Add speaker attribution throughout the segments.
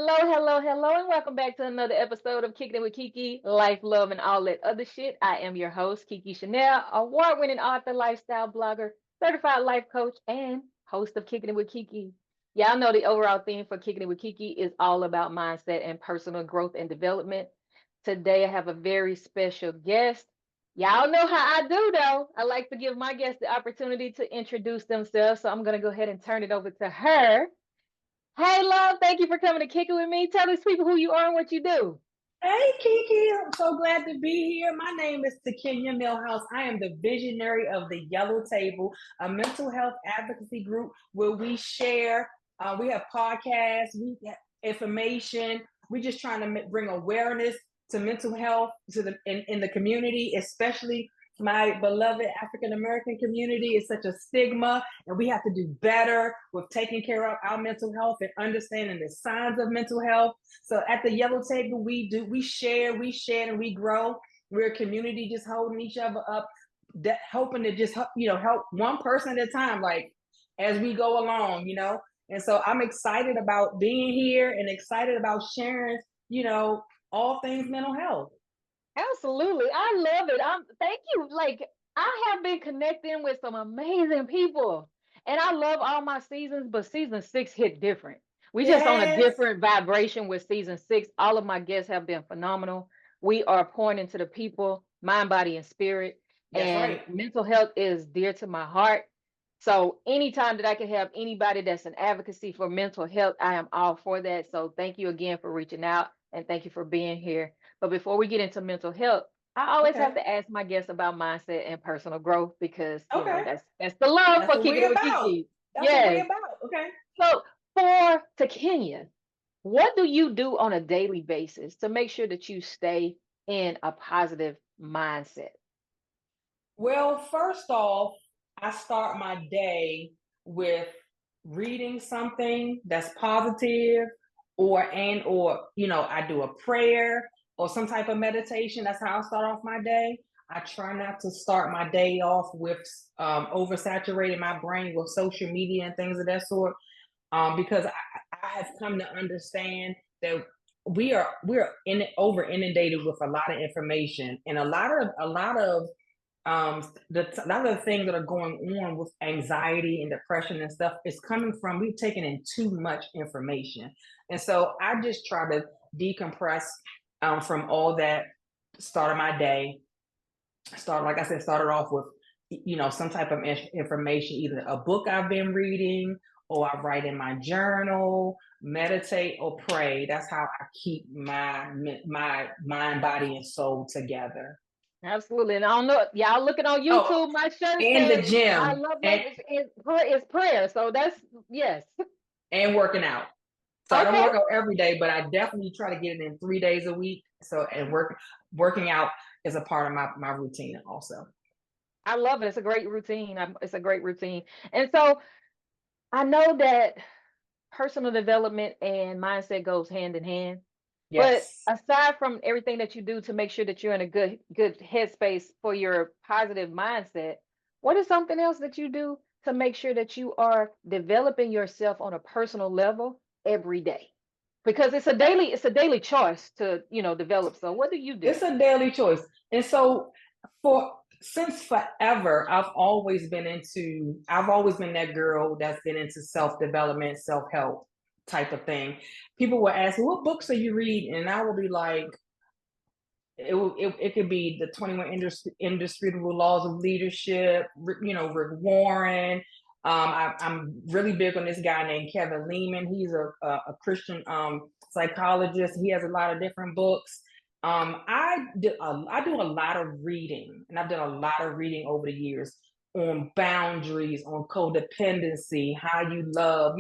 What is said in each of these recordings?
Speaker 1: hello, and welcome back to another episode of Kicking It with KeKe, Life, Love, and all that other shit. I am your host, KeKe Chanel, award-winning author, lifestyle blogger, certified life coach, and host of Kicking It with KeKe. Y'all know the overall theme for Kicking It with KeKe is all about mindset and personal growth and development. Today, I have a very special guest. Y'all know how I do, though. I like to give my guests the opportunity to introduce themselves, so I'm going to go ahead and turn it over to her. Hey, love, thank you for coming to kick it with me. Tell these people who you are and what you do.
Speaker 2: Hey, Kiki, I'm so glad to be here. My name is Takenya Millhouse. I am the visionary of the Yellow Table, a mental health advocacy group where we share, we have podcasts, we have information. We're just trying to bring awareness to mental health in the community, especially my beloved African American community. Is such a stigma, and we have to do better with taking care of our mental health and understanding the signs of mental health. So at the Yellow Table, we share, and we grow. We're a community just holding each other up, hoping to just help one person at a time, like as we go along, And so I'm excited about being here and excited about sharing, all things mental health.
Speaker 1: Absolutely. I love it. Thank you. Like, I have been connecting with some amazing people. And I love all my seasons, but season six hit different. We just on a
Speaker 2: Yes.
Speaker 1: different vibration with season six. All of my guests have been phenomenal. We are pouring into the people, mind, body, and spirit.
Speaker 2: That's
Speaker 1: And
Speaker 2: right.
Speaker 1: mental health is dear to my heart. So anytime that I can have anybody that's an advocacy for mental health, I am all for that. So thank you again for reaching out and thank you for being here. But before we get into mental health, I always have
Speaker 2: Okay.
Speaker 1: to ask my guests about mindset and personal growth because
Speaker 2: Okay.
Speaker 1: that's the love
Speaker 2: That's
Speaker 1: for
Speaker 2: what we
Speaker 1: kicking it with
Speaker 2: about.
Speaker 1: Kiki.
Speaker 2: That's what we
Speaker 1: Yes.
Speaker 2: about. Okay.
Speaker 1: So for Takenya, what do you do on a daily basis to make sure that you stay in a positive mindset?
Speaker 2: Well, first off, I start my day with reading something that's positive or I do a prayer or some type of meditation. That's how I start off my day. I try not to start my day off with oversaturating my brain with social media and things of that sort, because I have come to understand that we're over inundated with a lot of information and a lot of the things that are going on with anxiety and depression and stuff is coming from we've taken in too much information. And so I just try to decompress from all that. Start of my day, like I said, started off with some type of information, either a book I've been reading, or I write in my journal, meditate, or pray. That's how I keep my mind, body, and soul together.
Speaker 1: Absolutely. And I don't know, y'all looking on
Speaker 2: Oh,
Speaker 1: YouTube, my shirt
Speaker 2: and the
Speaker 1: says, I
Speaker 2: gym
Speaker 1: love
Speaker 2: and
Speaker 1: language is prayer. So that's, yes.
Speaker 2: working out. So I don't
Speaker 1: Okay.
Speaker 2: work out every day, but I definitely try to get it in 3 days a week. So and working out is a part of my routine also.
Speaker 1: I love it. It's a great routine. It's a great routine. And so I know that personal development and mindset goes hand in hand. But
Speaker 2: Yes.
Speaker 1: aside from everything that you do to make sure that you're in a good headspace for your positive mindset, what is something else that you do to make sure that you are developing yourself on a personal level every day? Because it's a daily choice to, develop. So what do you do?
Speaker 2: It's a daily choice. And so for since forever, I've always been that girl that's been into self-development, self-help type of thing. People will ask me, what books are you reading? And I will be like, it could be the 21 indisputable laws of leadership, Rick Warren. I'm really big on this guy named Kevin Leman. He's a Christian psychologist. He has a lot of different books. I do a lot of reading, and I've done a lot of reading over the years on boundaries, on codependency, how you love.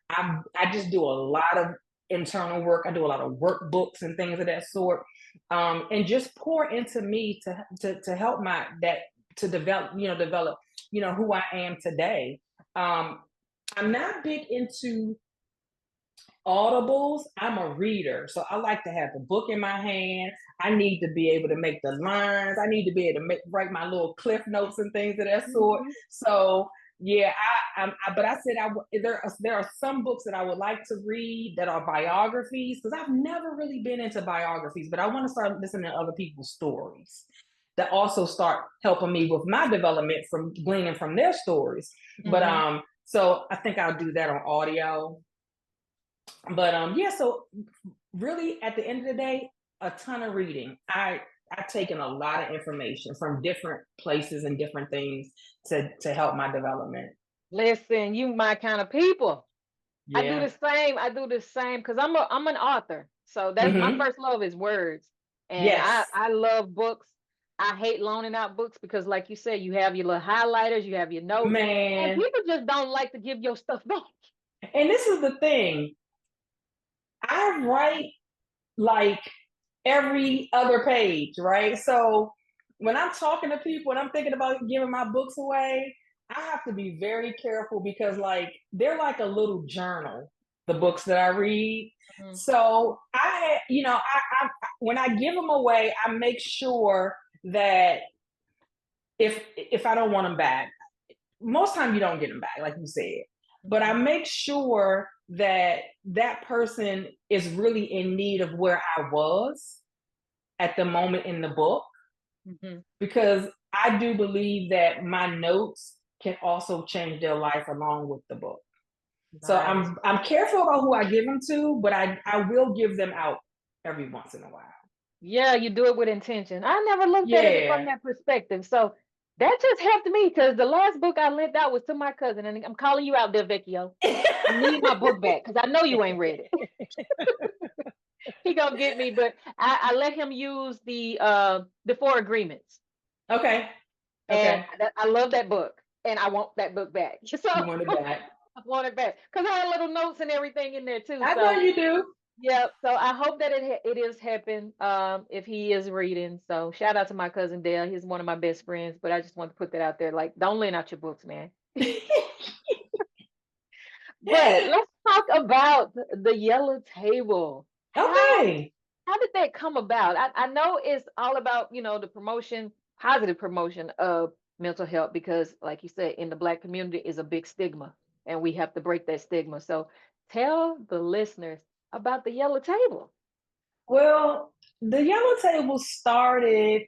Speaker 2: I just do a lot of internal work. I do a lot of workbooks and things of that sort, and just pour into me to help to develop who I am today. I'm not big into audibles. I'm a reader, so I like to have the book in my hand. I need to be able to make the lines. I need to be able to write my little cliff notes and things of that sort.
Speaker 1: Mhm.
Speaker 2: So Yeah, but I said there are some books that I would like to read that are biographies because I've never really been into biographies, but I want to start listening to other people's stories that also start helping me with my development from gleaning from their stories. But so I think I'll do that on audio. But yeah, so really at the end of the day, a ton of reading. I've taken a lot of information from different places and different things to help my development.
Speaker 1: Listen, you my kind of people. I do
Speaker 2: Yeah.
Speaker 1: the same. I do the same because I'm an author. So that's my
Speaker 2: Mm-hmm.
Speaker 1: first love is words. And
Speaker 2: Yes.
Speaker 1: I love books. I hate loaning out books because like you said, you have your little highlighters, you have your notes, and
Speaker 2: Man.
Speaker 1: people just don't like to give your stuff back.
Speaker 2: And this is the thing. I write like every other page, right? So when I'm talking to people and I'm thinking about giving my books away, I have to be very careful because like they're like a little journal, the books that I read.
Speaker 1: Mhm.
Speaker 2: So I when I give them away, I make sure that if I don't want them back, most time you don't get them back, like you said. But I make sure that that person is really in need of where I was at the moment in the book
Speaker 1: Mhm.
Speaker 2: because I do believe that my notes can also change their life along with the book. So
Speaker 1: Nice.
Speaker 2: I'm careful about who I give them to, but I will give them out every once in a while.
Speaker 1: Yeah, you do it with intention. I never looked at it from
Speaker 2: Yeah.
Speaker 1: that perspective. So that just helped me because the last book I lent out was to my cousin, and I'm calling you out there, Vecchio. I need my book back because I know you ain't read it. He gonna get me, but I let him use the Four Agreements,
Speaker 2: Okay.
Speaker 1: and
Speaker 2: Okay.
Speaker 1: I love that book, and I want that book back. So
Speaker 2: You want it back.
Speaker 1: I want it back because I had little notes and everything in there too.
Speaker 2: I know
Speaker 1: So
Speaker 2: you do.
Speaker 1: yeah, so I hope that it is helping if he is reading. So shout out to my cousin Dale. He's one of my best friends, but I just want to put that out there. Like, don't lend out your books, man. But let's talk about the yellow table.
Speaker 2: Okay.
Speaker 1: How did that come about? I know it's all about, the promotion, positive promotion of mental health because like you said, in the Black community is a big stigma and we have to break that stigma. So tell the listeners about the yellow table.
Speaker 2: Well, the yellow table started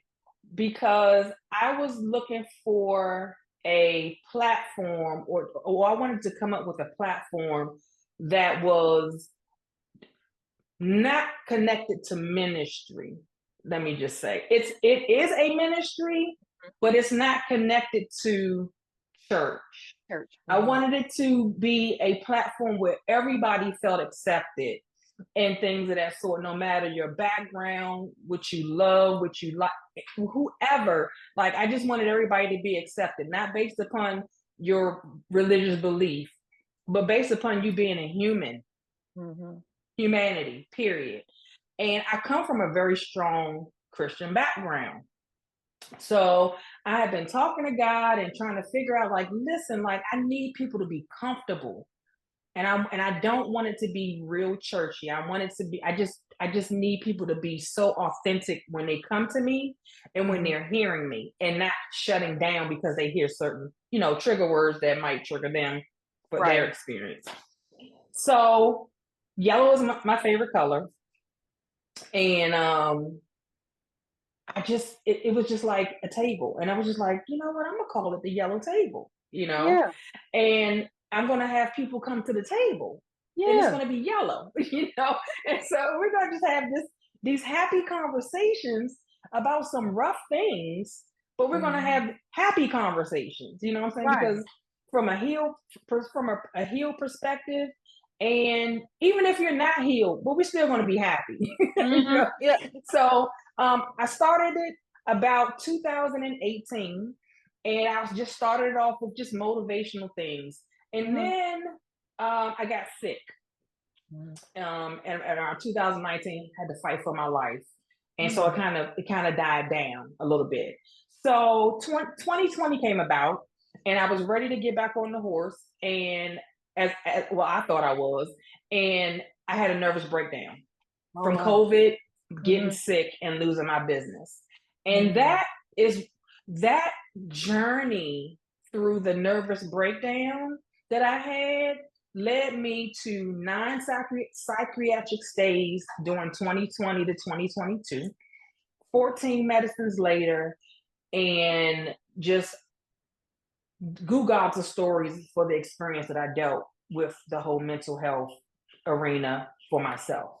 Speaker 2: because I was looking for a platform or I wanted to come up with a platform that was not connected to ministry. Let me just say it is a ministry, but it's not connected to church.
Speaker 1: Church.
Speaker 2: I
Speaker 1: Mhm.
Speaker 2: wanted it to be a platform where everybody felt accepted and things of that sort, no matter your background, what you love, what you like, whoever. Like, I just wanted everybody to be accepted, not based upon your religious belief, but based upon you being a human,
Speaker 1: Mhm.
Speaker 2: humanity, period. And I come from a very strong Christian background. So I have been talking to God and trying to figure out, like, listen, like, I need people to be comfortable and I don't want it to be real churchy. I want it to be I just need people to be so authentic when they come to me and when
Speaker 1: Mhm.
Speaker 2: they're hearing me and not shutting down because they hear certain, trigger words that might trigger them for their
Speaker 1: Right.
Speaker 2: experience. So yellow is my favorite color. And it was just like a table. And I was just like, you know what, I'm gonna call it the yellow table.
Speaker 1: Yeah.
Speaker 2: And I'm gonna have people come to the table and it's
Speaker 1: Yeah.
Speaker 2: gonna be yellow. And so we're gonna just have these happy conversations about some rough things, but we're gonna
Speaker 1: Mhm.
Speaker 2: have happy conversations, you know what I'm saying?
Speaker 1: Right.
Speaker 2: Because from a from a healed perspective, and even if you're not healed, but we're still gonna be happy. you know.
Speaker 1: Mhm. Yeah.
Speaker 2: So I started it about 2018, and I was just started off with just motivational things, and
Speaker 1: Mhm.
Speaker 2: then I got sick.
Speaker 1: Mhm.
Speaker 2: And around 2019, had to fight for my life, and so it
Speaker 1: Mhm.
Speaker 2: kind of died down a little bit. So 2020 came about, and I was ready to get back on the horse, and as well, I thought I was, and I had a nervous breakdown
Speaker 1: Oh
Speaker 2: from
Speaker 1: wow.
Speaker 2: COVID, getting
Speaker 1: Mhm.
Speaker 2: sick, and losing my business. And
Speaker 1: Mhm.
Speaker 2: that is that journey through the nervous breakdown that I had led me to 9 psychiatric stays during 2020 to 2022, 14 medicines later, and just Google the stories for the experience that I dealt with the whole mental health arena for myself.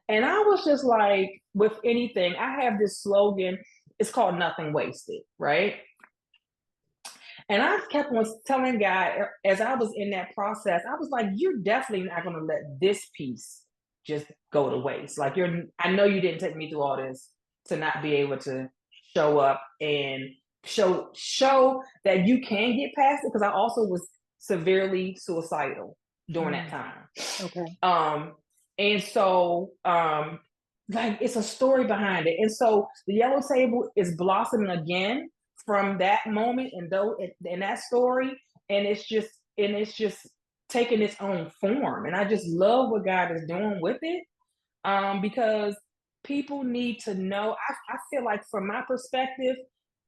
Speaker 2: And I was just like, with anything, I have this slogan, it's called nothing wasted, right? And I kept on telling God as I was in that process, I was like, you're definitely not going to let this piece just go to waste. Like, I know you didn't take me through all this to not be able to show up and show that you can get past it. Because I also was severely suicidal during that time.
Speaker 1: Okay.
Speaker 2: And so, like, it's a story behind it. And so the Yellow Table is blossoming again from that moment and though in that story, and it's just taking its own form. And I just love what God is doing with it, because people need to know. I feel like, from my perspective,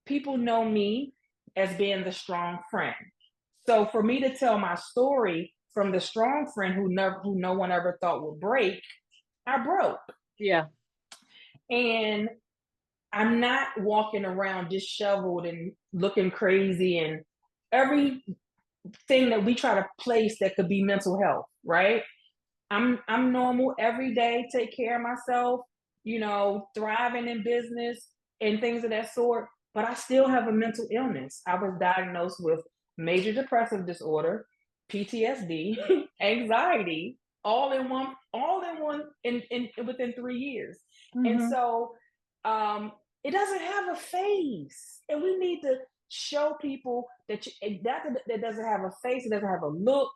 Speaker 2: people know me as being the strong friend. So for me to tell my story from the strong friend who no one ever thought would break, I broke.
Speaker 1: Yeah.
Speaker 2: And I'm not walking around disheveled and looking crazy and everything that we try to place that could be mental health, right? I'm normal every day, take care of myself, thriving in business and things of that sort, but I still have a mental illness. I was diagnosed with major depressive disorder, PTSD, anxiety, all in one in within 3 years. And
Speaker 1: Mm-hmm.
Speaker 2: so it doesn't have a face, and we need to show people that that doesn't have a face, it doesn't have a look.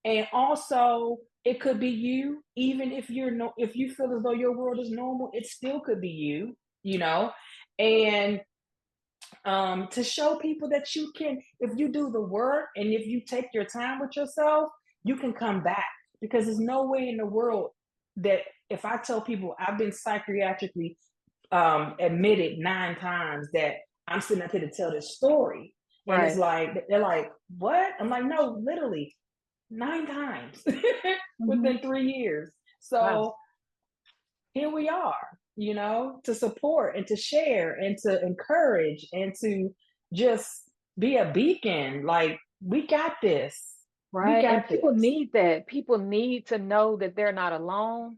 Speaker 2: And also, it could be you, even if if you feel as though your world is normal, it still could be you, and to show people that you can, if you do the work and if you take your time with yourself, you can come back. Because there's no way in the world that, if I tell people I've been psychiatrically admitted 9 times, that I'm sitting up here to tell this story. And
Speaker 1: Right.
Speaker 2: it's like, they're like, what? I'm like, no, literally 9 times within 3 years.
Speaker 1: Wow.
Speaker 2: So here we are, to support and to share and to encourage and to just be a beacon. Like, we got this. We
Speaker 1: Right. And
Speaker 2: got
Speaker 1: people
Speaker 2: this.
Speaker 1: need that. People need to know that they're not alone,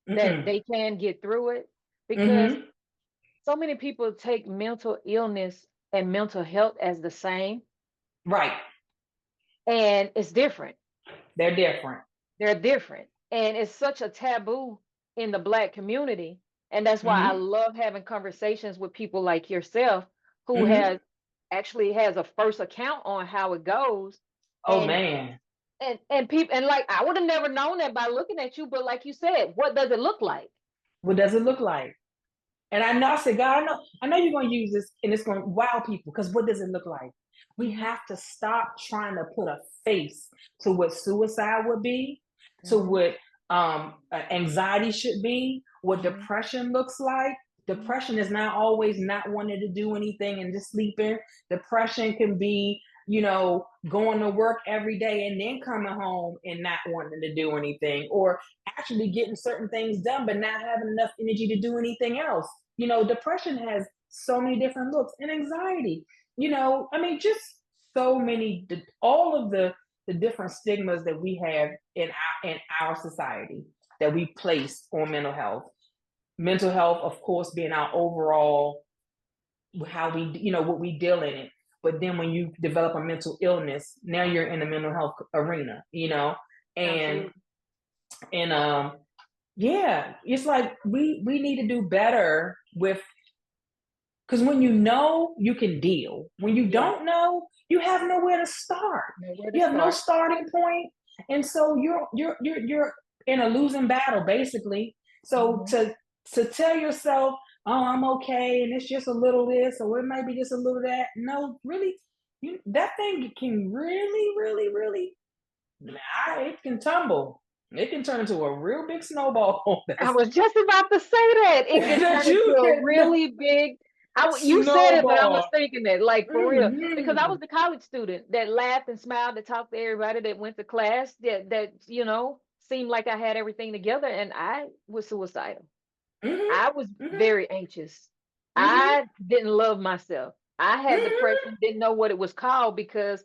Speaker 1: that
Speaker 2: Mm-mm.
Speaker 1: they can get through it, because
Speaker 2: Mm-hmm.
Speaker 1: so many people take mental illness and mental health as the same,
Speaker 2: Right.
Speaker 1: and it's different.
Speaker 2: They're different.
Speaker 1: They're different. And it's such a taboo in the Black community. And that's why I
Speaker 2: Mm-hmm.
Speaker 1: love having conversations with people like yourself, who
Speaker 2: Mm-hmm.
Speaker 1: has actually has a first account on how it goes.
Speaker 2: Oh,
Speaker 1: And
Speaker 2: man.
Speaker 1: people, and like, I would have never known that by looking at you, but like you said, what does it look like?
Speaker 2: What does it look like? And I said, God, I know you're going to use this and it's going to wow people, because what does it look like? We
Speaker 1: Mhm.
Speaker 2: have to stop trying to put a face to what suicide would be, to
Speaker 1: Mhm.
Speaker 2: what anxiety should be, what
Speaker 1: Mhm.
Speaker 2: depression looks like.
Speaker 1: Mhm.
Speaker 2: Depression is not always not wanting to do anything and just sleeping. Depression can be, going to work every day and then coming home and not wanting to do anything, or actually getting certain things done, but not having enough energy to do anything else. Depression has so many different looks, and anxiety, I mean, just so many, all of the different stigmas that we have in our society that we place on mental health. Mental health, of course, being our overall, how we, what we deal in it. But then when you develop a mental illness, now you're in the mental health arena, and
Speaker 1: Absolutely.
Speaker 2: and yeah, it's like we need to do better with, because when you can deal. When you
Speaker 1: Yeah.
Speaker 2: don't know, you have nowhere to start.
Speaker 1: Nowhere to
Speaker 2: You have no
Speaker 1: start.
Speaker 2: starting point, and so you're in a losing battle, basically. So
Speaker 1: Mhm.
Speaker 2: to tell yourself, oh, I'm okay, and it's just a little this, or it might be just a little that. No, really, that thing can really, really, really, it can tumble. It can turn into a real big snowball
Speaker 1: I was just about to say that. It can
Speaker 2: that
Speaker 1: turn into
Speaker 2: you
Speaker 1: a
Speaker 2: can.
Speaker 1: really big. You said it, but I was
Speaker 2: Snowball.
Speaker 1: thinking that, like, for real, because I
Speaker 2: Mm-hmm.
Speaker 1: was the college student that laughed and smiled, that talked to everybody, that went to class, that seemed like I had everything together, and I was suicidal. I was
Speaker 2: Mm-hmm.
Speaker 1: very anxious.
Speaker 2: Mm-hmm.
Speaker 1: I didn't love myself. I had
Speaker 2: Mm-hmm.
Speaker 1: depression, didn't know what it was called because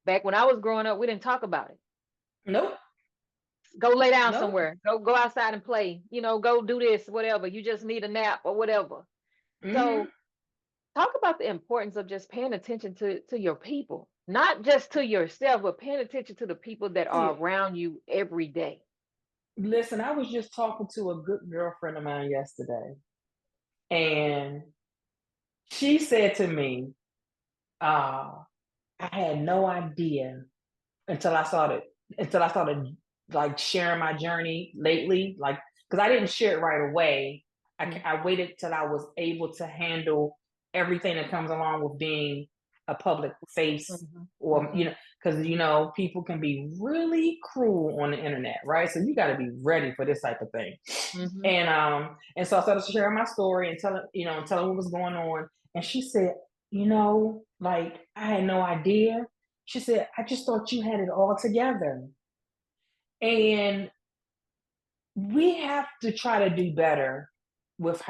Speaker 1: back when I was growing up, we didn't talk about it.
Speaker 2: Nope.
Speaker 1: Go lay down
Speaker 2: Nope.
Speaker 1: somewhere. Go outside and play. Go do this, whatever. You just need a nap or whatever.
Speaker 2: Mm-hmm.
Speaker 1: So talk about the importance of just paying attention to your people, not just to yourself, but paying attention to the people that
Speaker 2: Yeah.
Speaker 1: are around you every day.
Speaker 2: Listen, I was just talking to a good girlfriend of mine yesterday, and she said to me, uh, I had no idea until I started until I started like sharing my journey lately, like because I didn't share it right away.
Speaker 1: Mm-hmm.
Speaker 2: I waited till I was able to handle everything that comes along with being a public face, or
Speaker 1: Mm-hmm.
Speaker 2: because people can be really cruel on the internet, right? So you got to be ready for this type of thing.
Speaker 1: Mm-hmm.
Speaker 2: And so I started sharing my story and telling what was going on. And she said, like I had no idea. She said, I just thought you had it all together. And we have to try to do better with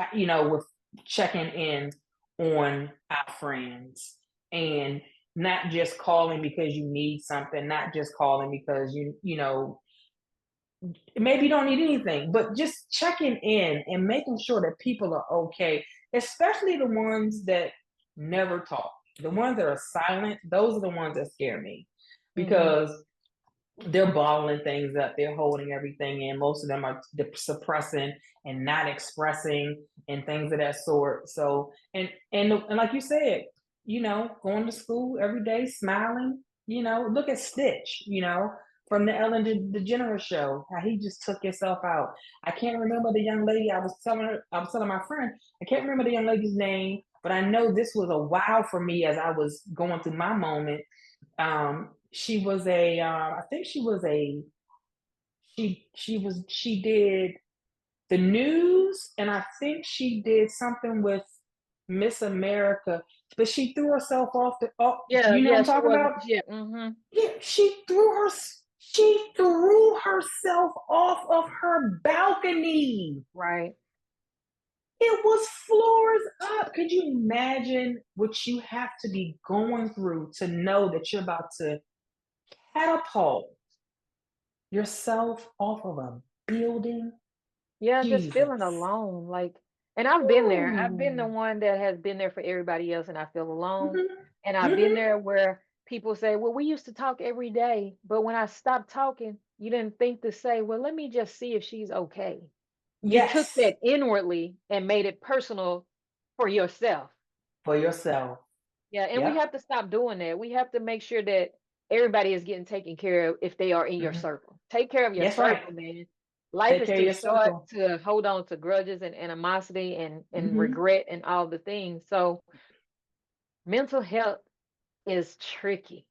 Speaker 2: checking in on our friends, and not just calling because you need something, not just calling because maybe you don't need anything, but just checking in and making sure that people are okay, especially the ones that never talk. The ones that are silent, those are the ones that scare me,
Speaker 1: Mm-hmm.
Speaker 2: because they're bottling things up, they're holding everything in. Most of them are suppressing and not expressing and things of that sort. So, and like you said, going to school every day, smiling. Look at Stitch. From the Ellen DeGeneres show, how he just took himself out. I can't remember the young lady. I was telling my friend, I can't remember the young lady's name, but I know this was a wow for me as I was going through my moment. She was I think she did the news, and I think she did something with Miss America, but she threw herself off the. Oh,
Speaker 1: Yeah,
Speaker 2: you know what
Speaker 1: yeah,
Speaker 2: I'm
Speaker 1: she
Speaker 2: talking
Speaker 1: wasn't.
Speaker 2: about?
Speaker 1: Yeah. Mm-hmm.
Speaker 2: Yeah, she threw herself off of her balcony.
Speaker 1: Right.
Speaker 2: It was floors up. Could you imagine what you have to be going through to know that you're about to catapult yourself off of a building?
Speaker 1: Yeah, just feeling
Speaker 2: Jesus.
Speaker 1: alone. Like, and I've been there. I've been the
Speaker 2: Ooh.
Speaker 1: one that has been there for everybody else, and I feel alone.
Speaker 2: Mhm.
Speaker 1: And I've been
Speaker 2: Mhm.
Speaker 1: there where people say, well, we used to talk every day, but when I stopped talking, you didn't think to say, well, let me just see if she's okay. You took
Speaker 2: Yes,
Speaker 1: that inwardly and made it personal for yourself.
Speaker 2: for yourself.
Speaker 1: Yeah, and we
Speaker 2: Yep.
Speaker 1: have to stop doing that. We have to make sure that everybody is getting taken care of if they are in your
Speaker 2: Mhm.
Speaker 1: circle. Take care of your
Speaker 2: That's right.
Speaker 1: circle, man. Life
Speaker 2: Take
Speaker 1: is
Speaker 2: care of
Speaker 1: too
Speaker 2: your
Speaker 1: short
Speaker 2: circle.
Speaker 1: to hold on to grudges and animosity and
Speaker 2: Mhm.
Speaker 1: regret and all the things. So mental health is tricky.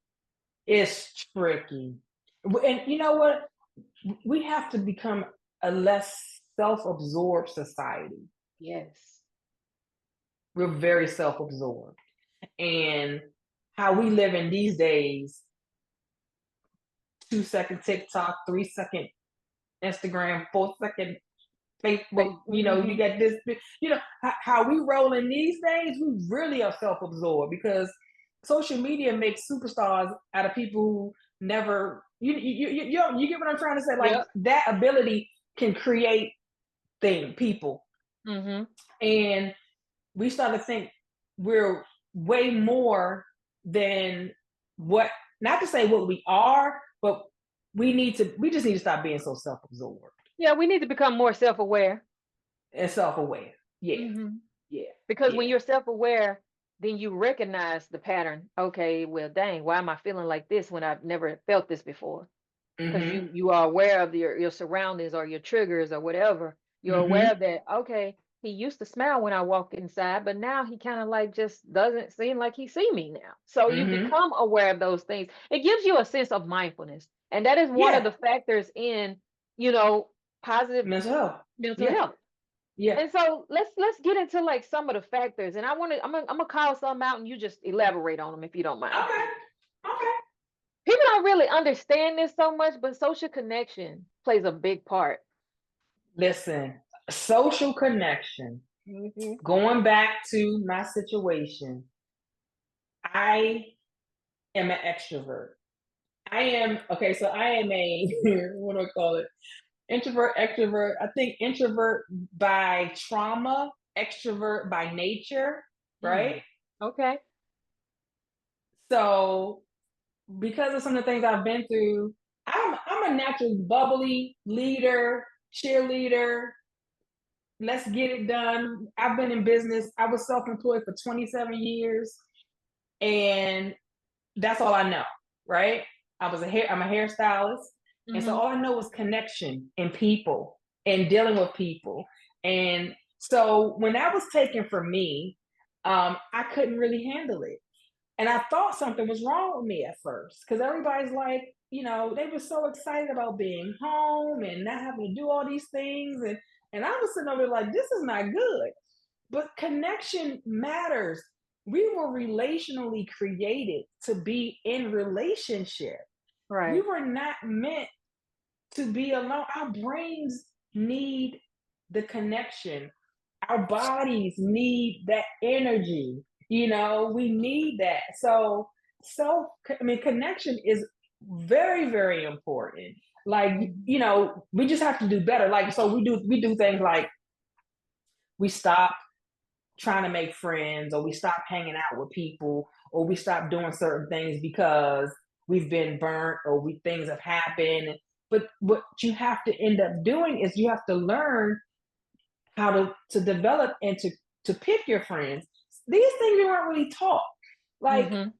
Speaker 2: It's tricky. And you know what? We have to become a less self-absorbed society.
Speaker 1: Yes.
Speaker 2: We're very self-absorbed. And how we live in these days, 2-second TikTok, 3-second Instagram, 4-second Facebook, you
Speaker 1: Mm-hmm.
Speaker 2: get this, how we roll in these days, we really are self-absorbed, because social media makes superstars out of people who never, you get what I'm trying to say? Like,
Speaker 1: Yep.
Speaker 2: that ability can create people.
Speaker 1: Mm-hmm.
Speaker 2: And we start to think we're way more than what, not to say what we are, but we just need to stop being so self-absorbed
Speaker 1: Yeah, we need to become more self-aware.
Speaker 2: and self-aware. Yeah.
Speaker 1: Mm-hmm.
Speaker 2: Yeah,
Speaker 1: Because when
Speaker 2: yeah.
Speaker 1: you're self-aware, then you recognize the pattern. Okay, well, dang, why am I feeling like this when I've never felt this before? Because
Speaker 2: Mhm.
Speaker 1: you are aware of your surroundings or your triggers or whatever. You're aware
Speaker 2: Mhm.
Speaker 1: that, okay, he used to smile when I walk inside, but now he kind of like just doesn't seem like he see me now. So you
Speaker 2: Mhm.
Speaker 1: become aware of those things. It gives you a sense of mindfulness, and that is one of
Speaker 2: Yeah.
Speaker 1: the factors in you know positive
Speaker 2: Mental health.
Speaker 1: mental
Speaker 2: Yeah.
Speaker 1: health.
Speaker 2: Yeah.
Speaker 1: And so let's get into like some of the factors. And I'm gonna call some out and you just elaborate on them if you don't mind.
Speaker 2: Okay. Okay.
Speaker 1: People don't really understand this so much, but social connection plays a big part.
Speaker 2: Listen, social connection.
Speaker 1: Hmm.
Speaker 2: Going back to my situation, I am an extrovert. I am okay. So I am a what do I call it? Introvert, extrovert. I think introvert by trauma, extrovert by nature,
Speaker 1: Mm.
Speaker 2: right?
Speaker 1: Okay.
Speaker 2: So because of some of the things I've been through, I'm a natural bubbly leader, cheerleader. Let's get it done. I've been in business. I was self-employed for 27 years, and that's all I know, right? I'm a hairstylist, and so
Speaker 1: Hmm.
Speaker 2: all I know is connection and people and dealing with people. And so when that was taken from me, I couldn't really handle it. And I thought something was wrong with me at first because everybody's like, they were so excited about being home and not having to do all these things. And I was sitting over there like, this is not good. But connection matters. We were relationally created to be in relationship. We
Speaker 1: Right.
Speaker 2: were not meant to be alone. Our brains need the connection. Our bodies need that energy. We need that. Connection is very, very important. Like,
Speaker 1: Mhm.
Speaker 2: we just have to do better. Like, so we do things like we stop trying to make friends, or we stop hanging out with people, or we stop doing certain things because we've been burnt, or things have happened. But what you have to end up doing is you have to learn how to develop and to pick your friends. These things we weren't really taught. Like,
Speaker 1: Mhm.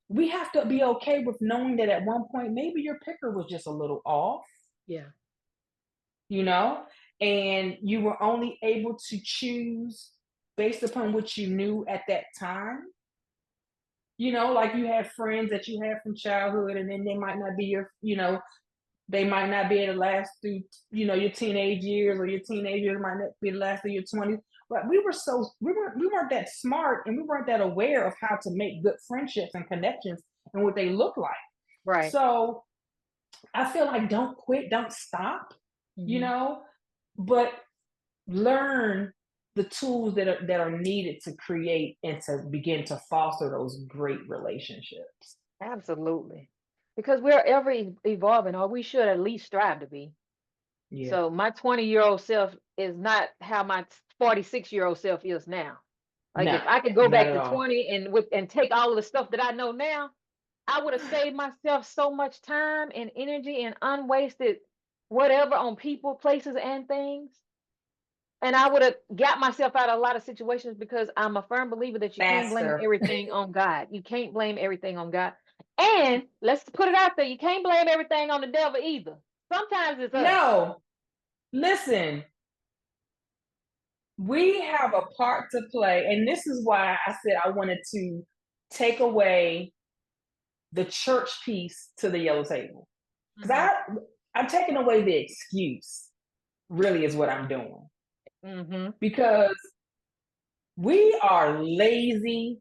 Speaker 2: we have to be okay with knowing that at one point maybe your picker was just a little off,
Speaker 1: Yeah.
Speaker 2: you know, and you were only able to choose based upon what you knew at that time. Like, you have friends that you had from childhood, and then they might not be they might not be able to last through, your teenage years, or your teenage years might not be able to last through your 20s. But we weren't that smart, and we weren't that aware of how to make good friendships and connections and what they look like.
Speaker 1: Right.
Speaker 2: So I feel like don't quit, don't stop, you
Speaker 1: Mhm.
Speaker 2: know, but learn the tools that are needed to create and to begin to foster those great relationships.
Speaker 1: Absolutely. Because we're ever evolving, or we should at least strive to be.
Speaker 2: Yeah.
Speaker 1: So my 20-year-old self is not how my 46-year-old self is now. Like
Speaker 2: No,
Speaker 1: if I could go
Speaker 2: not
Speaker 1: back
Speaker 2: at
Speaker 1: to
Speaker 2: all.
Speaker 1: 20 and take all of the stuff that I know now, I would have saved myself so much time and energy and unwasted whatever on people, places, and things. And I would have got myself out of a lot of situations because I'm a firm believer that you can't blame
Speaker 2: Faster.
Speaker 1: everything on God. You can't blame everything on God. And let's put it out there, you can't blame everything on the devil either. Sometimes it's us.
Speaker 2: No, listen, we have a part to play. And this is why I said I wanted to take away the church piece to the yellow table. Because
Speaker 1: Hmm.
Speaker 2: I'm taking away the excuse, really, is what I'm doing.
Speaker 1: Hmm.
Speaker 2: Because we are lazy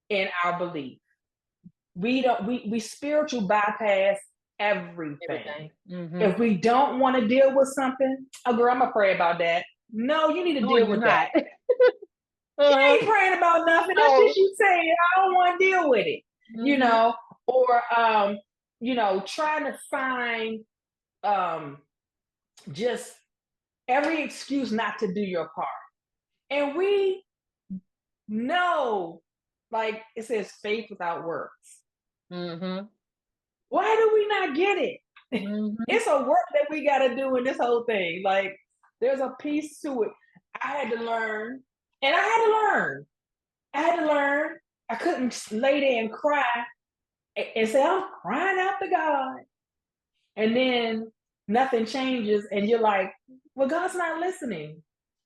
Speaker 2: in our belief. We spiritual bypass everything.
Speaker 1: Everything. Hmm.
Speaker 2: If we don't want to deal with something, oh girl, I'm gonna pray about that. No, you need to
Speaker 1: No,
Speaker 2: deal
Speaker 1: you're
Speaker 2: with that.
Speaker 1: not.
Speaker 2: You
Speaker 1: Uh-huh.
Speaker 2: ain't praying about nothing. That's
Speaker 1: No.
Speaker 2: just you saying, I don't want to deal with it. You
Speaker 1: Hmm.
Speaker 2: know, or trying to find um just every excuse not to do your part. And we know, like it says, faith without works.
Speaker 1: Hmm.
Speaker 2: Why do we not get it?
Speaker 1: Hmm.
Speaker 2: It's a work that we got to do in this whole thing. Like, there's a piece to it. I had to learn, and I had to learn. I had to learn. I couldn't lay there and cry and say, I'm crying out to God. And then nothing changes, and you're like, well, God's not listening.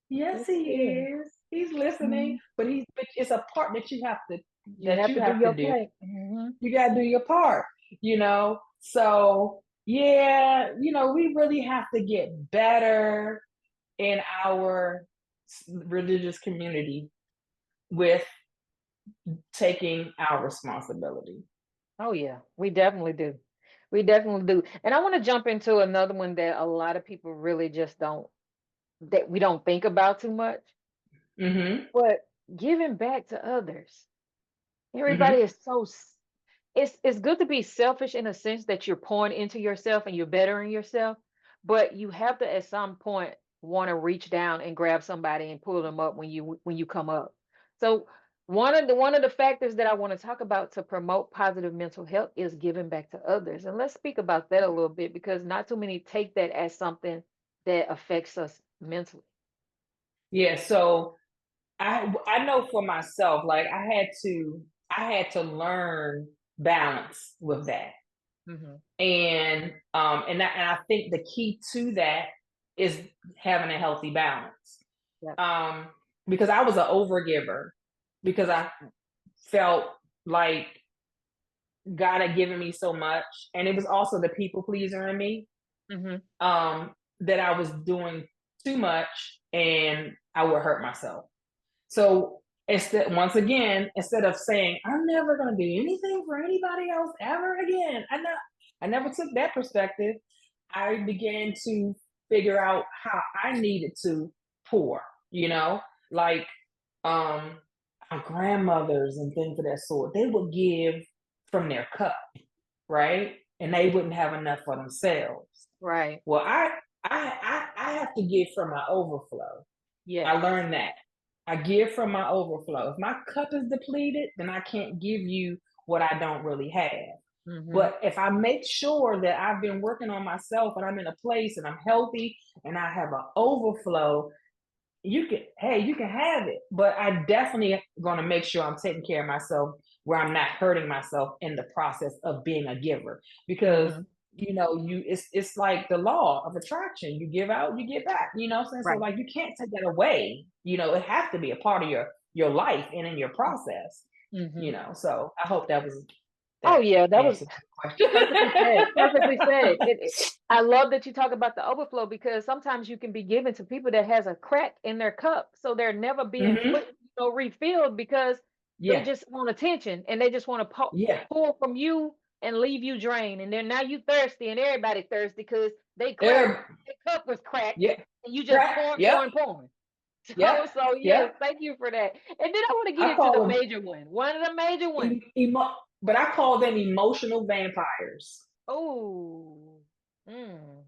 Speaker 2: Yes,
Speaker 1: Yes,
Speaker 2: He
Speaker 1: it is.
Speaker 2: is. He's listening,
Speaker 1: Mhm.
Speaker 2: but it's a part that you have to
Speaker 1: You have to do your
Speaker 2: do.
Speaker 1: part. Hmm.
Speaker 2: You got to do your part, So, yeah, we really have to get better in our religious community with taking our responsibility.
Speaker 1: Oh yeah, we definitely do. We definitely do. And I want to jump into another one that a lot of people really just don't that we don't think about too much.
Speaker 2: Mm-hmm.
Speaker 1: But giving back to others. Everybody
Speaker 2: Mm-hmm.
Speaker 1: is so it's good to be selfish in a sense that you're pouring into yourself and you're bettering yourself, but you have to at some point want to reach down and grab somebody and pull them up when you come up. So one of the factors that I want to talk about to promote positive mental health is giving back to others. And let's speak about that a little bit because not too many take that as something that affects us mentally.
Speaker 2: Yeah. So I know for myself, like I had to learn balance with that.
Speaker 1: Hmm.
Speaker 2: And I think the key to that is having a healthy balance.
Speaker 1: Yeah.
Speaker 2: Um, because I was an overgiver because I felt like God had given me so much, and it was also the people pleaser in me,
Speaker 1: Hmm.
Speaker 2: that I was doing too much and I would hurt myself. So instead of saying I'm never going to do anything for anybody else ever again, I never took that perspective. I began to figure out how I needed to pour, you know, like um our grandmothers and things of that sort. They would give from their cup, right? And they wouldn't have enough for themselves.
Speaker 1: Right.
Speaker 2: Well, I have to give from my overflow. I
Speaker 1: Yes.
Speaker 2: learned that. I give from my overflow. If my cup is depleted, then I can't give you what I don't really have.
Speaker 1: Hmm.
Speaker 2: But if I make sure that I've been working on myself and I'm in a place and I'm healthy and I have an overflow, you can have it. But I definitely going to make sure I'm taking care of myself where I'm not hurting myself in the process of being a giver. Because
Speaker 1: Hmm.
Speaker 2: it's like the law of attraction. You give out, you get back. You know what I'm saying? So
Speaker 1: Right.
Speaker 2: like you can't take that away. It has to be a part of your life and in your process.
Speaker 1: Hmm.
Speaker 2: So I hope
Speaker 1: Oh
Speaker 2: that
Speaker 1: yeah, that was
Speaker 2: answers the question.
Speaker 1: perfectly said. Perfectly said. I love that you talk about the overflow because sometimes you can be given to people that has a crack in their cup, so they're never being
Speaker 2: Hmm.
Speaker 1: refilled because they
Speaker 2: Yeah,
Speaker 1: just want attention and they just want to
Speaker 2: yeah.
Speaker 1: pull from you and leave you drained, and then now you thirsty and everybody thirsty because they cracked,
Speaker 2: There,
Speaker 1: their cup was cracked,
Speaker 2: yeah.
Speaker 1: and you just
Speaker 2: Right.
Speaker 1: pouring,
Speaker 2: Yep.
Speaker 1: pouring, pouring.
Speaker 2: Yep.
Speaker 1: So yes,
Speaker 2: Yep.
Speaker 1: thank you for that. And then I want to get
Speaker 2: I
Speaker 1: into the
Speaker 2: call them
Speaker 1: major one. One of the major ones.
Speaker 2: but I call them emotional vampires.
Speaker 1: Oh. Mm.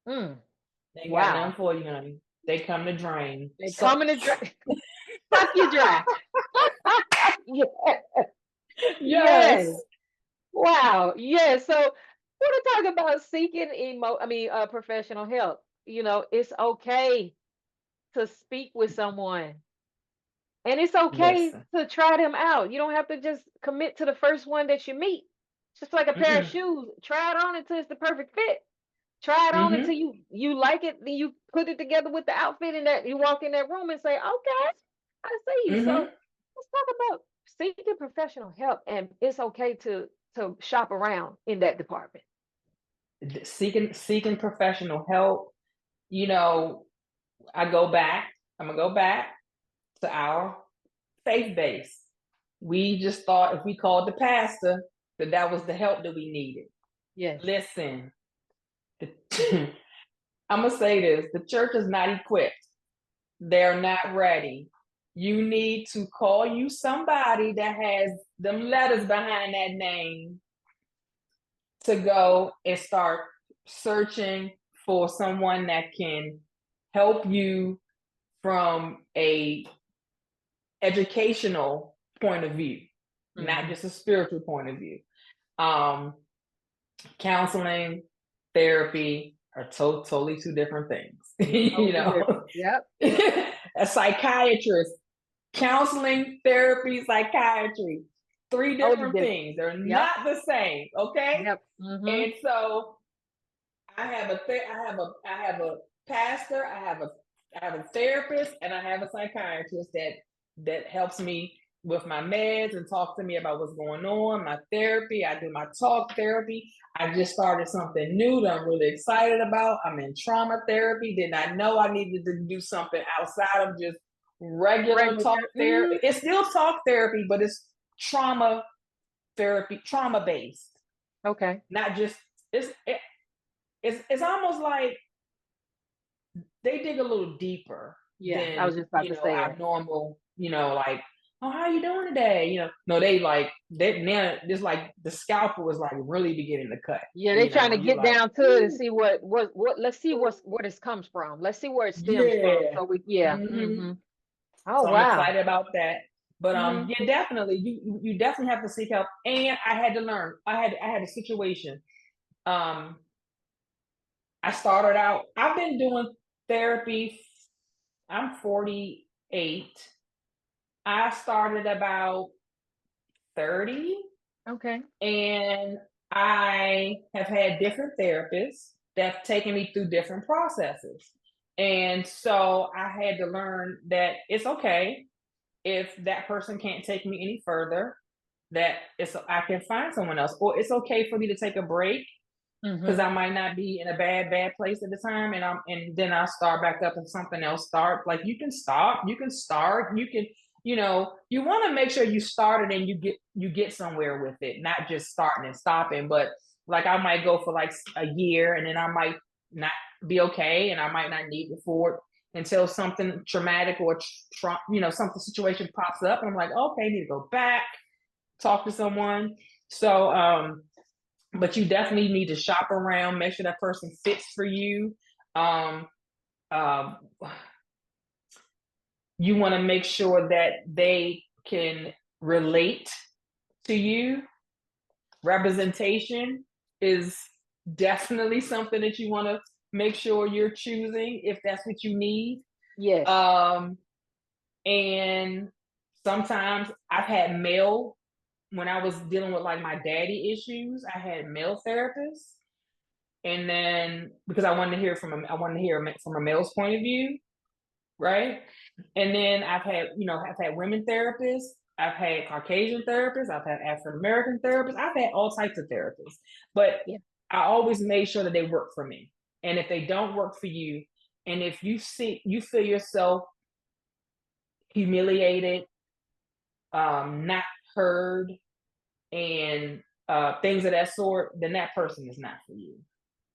Speaker 1: Mm.
Speaker 2: They ain't got nothing
Speaker 1: Wow.
Speaker 2: for you, honey. They come to drain.
Speaker 1: They
Speaker 2: So
Speaker 1: coming to dry, suck you dry. Yeah.
Speaker 2: yes.
Speaker 1: Yes. Wow. Yes. So want to talk about seeking professional help. It's okay to speak with someone. And it's okay
Speaker 2: Listen.
Speaker 1: to try them out. You don't have to just commit to the first one that you meet. It's just like a pair of
Speaker 2: Mm-mm.
Speaker 1: shoes. Try it on until it's the perfect fit. Try it on
Speaker 2: Mm-hmm.
Speaker 1: until you like it, then you put it together with the outfit and that you walk in that room and say, okay, I see you. So
Speaker 2: Mm-hmm.
Speaker 1: let's talk about seeking professional help, and it's okay to shop around in that department.
Speaker 2: Seeking professional help. You know, I go back. I'm gonna go back to our faith base. We just thought if we called the pastor that was the help that we needed.
Speaker 1: Yes.
Speaker 2: Listen, I'm gonna say this: the church is not equipped. They're not ready. You need to call you somebody that has them letters behind that name to go and start searching for someone that can help you from a educational point of view, not
Speaker 1: Hmm.
Speaker 2: just a spiritual point of view. Um, Counseling, therapy are totally two different things.
Speaker 1: Totally different. Yep.
Speaker 2: A psychiatrist, counseling, therapy, psychiatry, three
Speaker 1: Totally
Speaker 2: different
Speaker 1: different.
Speaker 2: things. They're
Speaker 1: Yep.
Speaker 2: not the same. Okay,
Speaker 1: Yep. Hmm.
Speaker 2: and so I have a pastor, I have a therapist, and I have a psychiatrist that helps me with my meds and talk to me about what's going on, my therapy. I do my talk therapy. I just started something new that I'm really excited about. I'm in trauma therapy. Did not know I needed to do something outside of just regular talk therapy. It's still talk therapy, but it's trauma therapy, trauma based.
Speaker 1: Okay.
Speaker 2: Not just it's almost like they dig a little deeper
Speaker 1: Yeah, I was
Speaker 2: than
Speaker 1: just about to say
Speaker 2: our
Speaker 1: that.
Speaker 2: normal, like, oh, how you doing today? No, they now just like the scalpel is like really beginning to cut.
Speaker 1: Yeah, they trying to
Speaker 2: And you're
Speaker 1: get
Speaker 2: like,
Speaker 1: down to it and see what let's see what it comes from. Let's see where it stems from.
Speaker 2: yeah.
Speaker 1: So yeah.
Speaker 2: Mm-hmm.
Speaker 1: Mm-hmm. Oh
Speaker 2: So I'm
Speaker 1: wow.
Speaker 2: excited about that. But
Speaker 1: Mm-hmm.
Speaker 2: yeah, definitely you definitely have to seek help. And I had to learn. I had a situation. Um, I started out. I've been doing therapy. I'm 48. I started about 30,
Speaker 1: Okay.
Speaker 2: and I have had different therapists that have taken me through different processes. And so I had to learn that it's okay if that person can't take me any further, that I can find someone else, or it's okay for me to take a break because
Speaker 1: Mm-hmm.
Speaker 2: I might not be in a bad place at the time, and then I'll start back up and something else start. Like you can stop, you can start, you can, you want to make sure you started and you get somewhere with it, not just starting and stopping. But like I might go for like a year, and then I might not be okay, and I might not need it for it until something traumatic or something situation pops up, and I'm like, okay, I need to go back, talk to someone. So but you definitely need to shop around, make sure that person fits for you. Um, um, you want to make sure that they can relate to you. Representation is definitely something that you want to make sure you're choosing if that's what you need.
Speaker 1: Yes.
Speaker 2: Um, and sometimes I've had male, when I was dealing with like my daddy issues, I had male therapists. And then because I wanted to hear from a male's point of view, right? And then I've had women therapists, I've had Caucasian therapists, I've had African American therapists, I've had all types of therapists, but
Speaker 1: Yeah.
Speaker 2: I always made sure that they work for me. And if they don't work for you, and if you feel yourself humiliated, not heard, and things of that sort, then that person is not for you.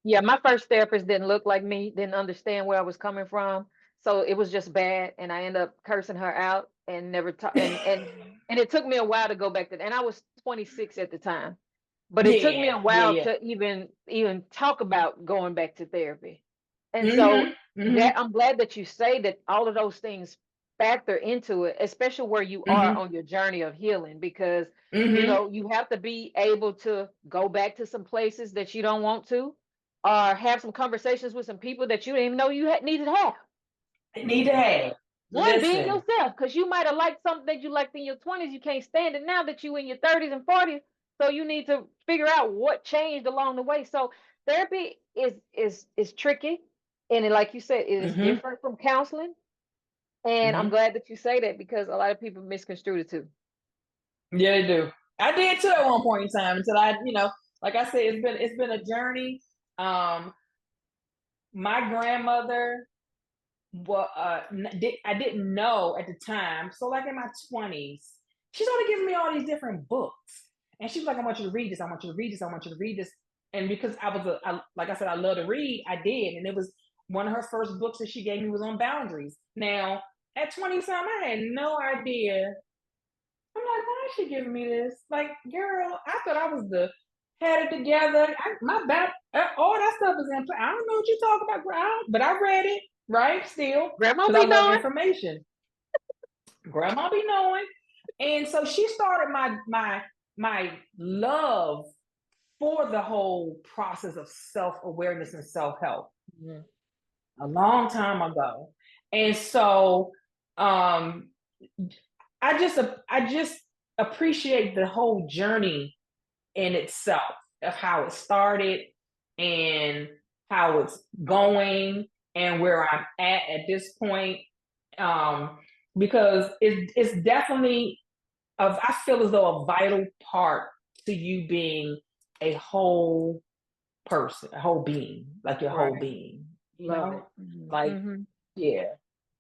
Speaker 1: Yeah, my first therapist didn't look like me, didn't understand where I was coming from. So it was just bad. And I ended up cursing her out and never talk and it took me a while to go back to and I was 26 at the time. But it took me a
Speaker 2: Yeah, yeah,
Speaker 1: while
Speaker 2: yeah.
Speaker 1: to even talk about going back to therapy. And so
Speaker 2: Mhm, mhm,
Speaker 1: that I'm glad that you say that all of those things factor into it, especially where you are
Speaker 2: mhm,
Speaker 1: on your journey of healing, because
Speaker 2: mhm.
Speaker 1: you have to be able to go back to some places that you don't want to, or have some conversations with some people that you didn't even know you needed to have.
Speaker 2: They need to have.
Speaker 1: One, being
Speaker 2: Listen.
Speaker 1: yourself, because you might have liked something that you liked in your 20s, you can't stand it now that you in your 30s and 40s. So you need to figure out what changed along the way. So therapy is tricky, and like you said, it is
Speaker 2: Mhm,
Speaker 1: different from counseling. And I'm
Speaker 2: mhm.
Speaker 1: glad that you say that because a lot of people misconstrue it too.
Speaker 2: Yeah, they do. I did too at one point in time until like I said, it's been a journey. Um, my grandmother, I didn't know at the time. So like in my 20s, she started giving me all these different books, and she was like, "I want you to read this. I want you to read this. I want you to read this." And because like I said, I love to read, I did, and it was one of her first books that she gave me was on boundaries. Now at 20 something, I had no idea. I'm like, why is she giving me this? Like, girl, I thought I was had it together. My back, all that stuff is in. I don't know what you talk about, but I read it right still
Speaker 1: Grandma
Speaker 2: because
Speaker 1: be
Speaker 2: I love
Speaker 1: knowing.
Speaker 2: information. Grandma be knowing, and so she started my love for the whole process of self awareness and self help
Speaker 1: Mhm.
Speaker 2: a long time ago, and so um I just appreciate the whole journey in itself of how it started and how it's going and where I'm at this point. Um, because it's definitely I feel as though a vital part to you being a whole person, a whole being, like your whole
Speaker 1: Right.
Speaker 2: being,
Speaker 1: Love it. Mm-hmm.
Speaker 2: like,
Speaker 1: Mm-hmm.
Speaker 2: yeah.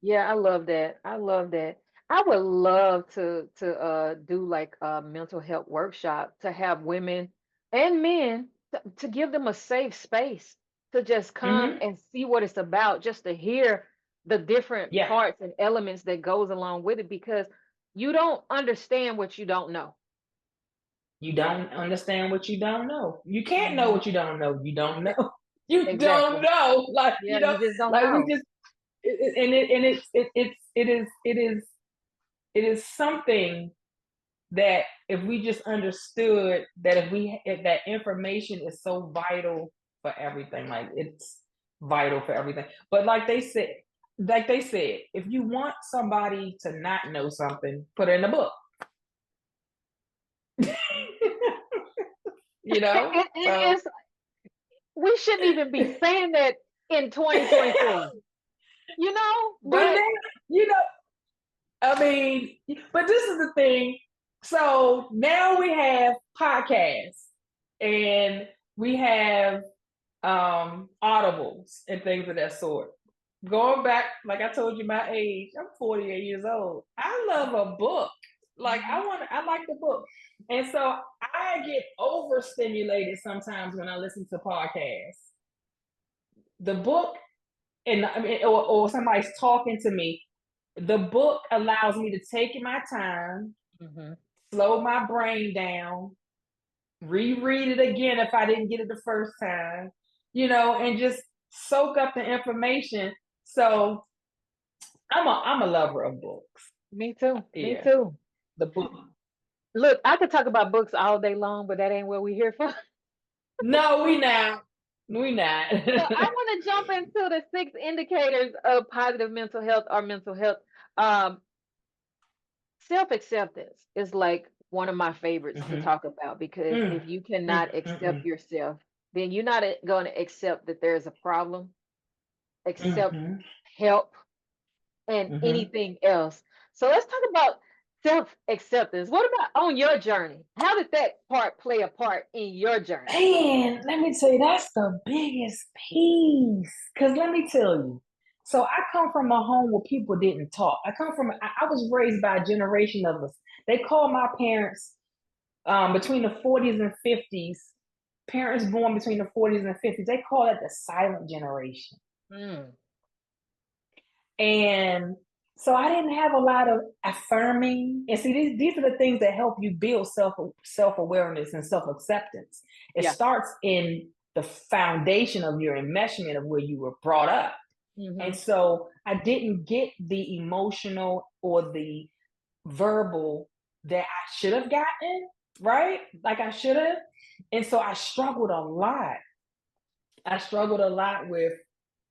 Speaker 1: Yeah, I love that. I love that. I would love to do like a mental health workshop to have women and men to give them a safe space to just come
Speaker 2: Mm-hmm.
Speaker 1: and see what it's about, just to hear the different
Speaker 2: Yeah.
Speaker 1: parts and elements that goes along with it, because you don't understand what you don't know.
Speaker 2: You don't understand what you don't know. You can't know
Speaker 1: Hmm.
Speaker 2: what you don't know. You don't know. You don't
Speaker 1: Exactly.
Speaker 2: know. Like,
Speaker 1: Yeah, you just don't
Speaker 2: like we
Speaker 1: know.
Speaker 2: just and it is something that if we just understood that if that information is so vital for everything, like it's vital for everything. But like they said, if you want somebody to not know something, put it in a book. You know? So
Speaker 1: It's, we shouldn't even be saying that in 2024. You know,
Speaker 2: but
Speaker 1: but
Speaker 2: then, you know, I mean, but this is the thing. So now we have podcasts and we have audibles and things of that sort. Going back, like I told you my age, I'm 48 years old. I love a book. Like
Speaker 1: mhm,
Speaker 2: I like the book. And so I get overstimulated sometimes when I listen to podcasts. The book and I mean, or somebody's talking to me, the book allows me to take my time,
Speaker 1: mhm.
Speaker 2: slow my brain down, reread it again if I didn't get it the first time, and just soak up the information. So I'm a lover of books.
Speaker 1: Me too. Me
Speaker 2: Yeah,
Speaker 1: too.
Speaker 2: the book.
Speaker 1: Look, I could talk about books all day long, but that ain't what we're here for.
Speaker 2: No, we not. We not.
Speaker 1: So I want to jump into the 6 indicators of positive mental health or mental health. Um, Self-acceptance is like one of my favorites to
Speaker 2: Mm-hmm.
Speaker 1: talk about, because
Speaker 2: Mm,
Speaker 1: if you
Speaker 2: mm,
Speaker 1: cannot accept
Speaker 2: mm,
Speaker 1: yourself, then you're not going to accept that there's a problem, accept
Speaker 2: mm,
Speaker 1: help, and
Speaker 2: mm.
Speaker 1: anything else. So let's talk about self-acceptance. What about on your journey? How did that part play a part in your journey?
Speaker 2: Man, let me tell you, that's the biggest piece. Because let me tell you, so I come from a home where people didn't talk. I was raised by a generation of us. They call my parents between the 40s and 50s, parents born between the 40s and 50s, they call it the silent generation.
Speaker 1: Mm,
Speaker 2: And so I didn't have a lot of affirming. And see, these are the things that help you build self awareness and self acceptance. It
Speaker 1: yeah.
Speaker 2: starts in the foundation of your enmeshment of where you were brought up. And
Speaker 1: Hmm.
Speaker 2: so I didn't get the emotional or the verbal that I should have gotten, right? Like I should have. And so I struggled a lot. I struggled a lot with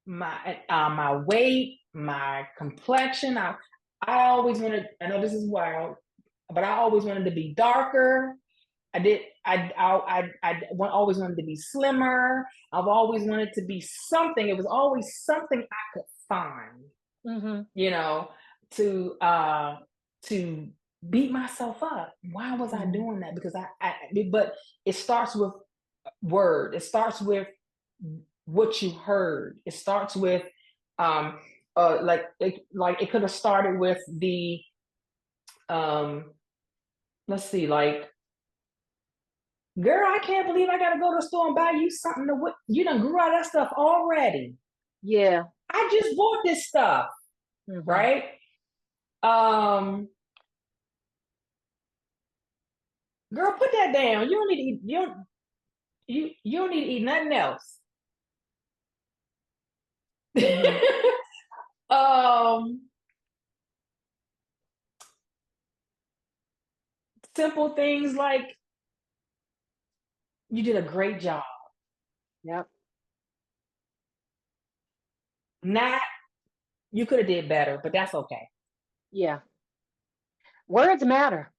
Speaker 2: my weight, my complexion. I always wanted. I know this is wild, but I always wanted to be darker. I did. Always wanted to be slimmer. I've always wanted to be something. It was always something I could find,
Speaker 1: Hmm.
Speaker 2: you know, to uh to beat myself up. Why was I
Speaker 1: Hmm.
Speaker 2: doing that? Because but it starts with word. It starts with what you heard. It starts with um like it could have started with the um let's see, like, girl, I can't believe I gotta go to the store and buy you something to what you done grew out of that stuff already.
Speaker 1: Yeah.
Speaker 2: I just bought this stuff,
Speaker 1: Hmm.
Speaker 2: right? Um Girl, put that down. You don't need to eat you don't need to eat nothing else.
Speaker 1: Hmm.
Speaker 2: um Simple things like you did a great job.
Speaker 1: Yep.
Speaker 2: Not you could have did better, but that's okay.
Speaker 1: Yeah. Words matter.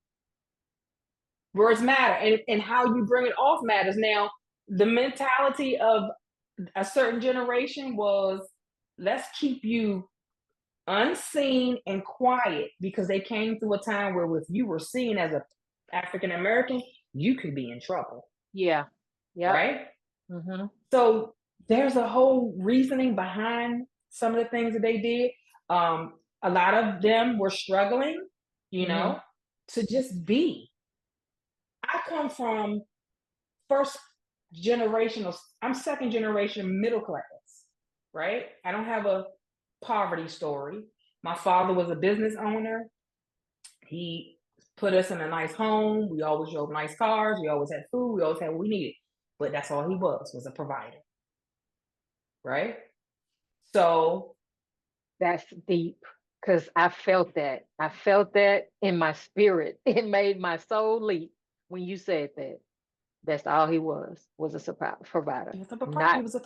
Speaker 2: Words matter, and how you bring it off matters. Now, the mentality of a certain generation was let's keep you unseen and quiet, because they came through a time where if you were seen as a African American, you could be in trouble,
Speaker 1: Yeah. Yep.
Speaker 2: right?
Speaker 1: Mm-hmm.
Speaker 2: So there's a whole reasoning behind some of the things that they did. A lot of them were struggling, you
Speaker 1: Mm-hmm.
Speaker 2: know, to just be. I come from first I'm second generation middle class, right? I don't have a poverty story. My father was a business owner. He put us in a nice home. We always drove nice cars. We always had food. We always had what we needed. But that's all he was a provider, right? So,
Speaker 1: That's deep because I felt that. I felt that in my spirit. It made my soul leap when you said that. That's all he was a provider.
Speaker 2: he
Speaker 1: Not
Speaker 2: was a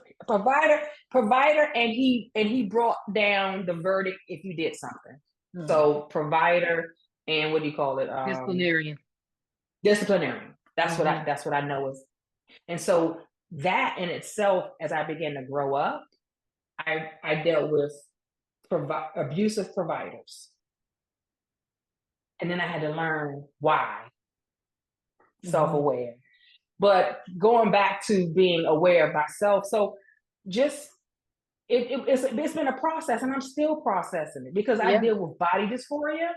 Speaker 2: provider, and he brought down the verdict if you did something.
Speaker 1: mm,
Speaker 2: So provider, and what do you call it?
Speaker 1: disciplinarian.
Speaker 2: Disciplinarian.
Speaker 1: Mm-hmm.
Speaker 2: That's what I know is. And so that in itself, as I began to grow up, I dealt with abusive providers, and then I had to learn why.
Speaker 1: Mm-hmm.
Speaker 2: Self-aware, but going back to being aware of myself. So just it's been a process, and I'm still processing it because I
Speaker 1: Yeah.
Speaker 2: deal with body dysphoria.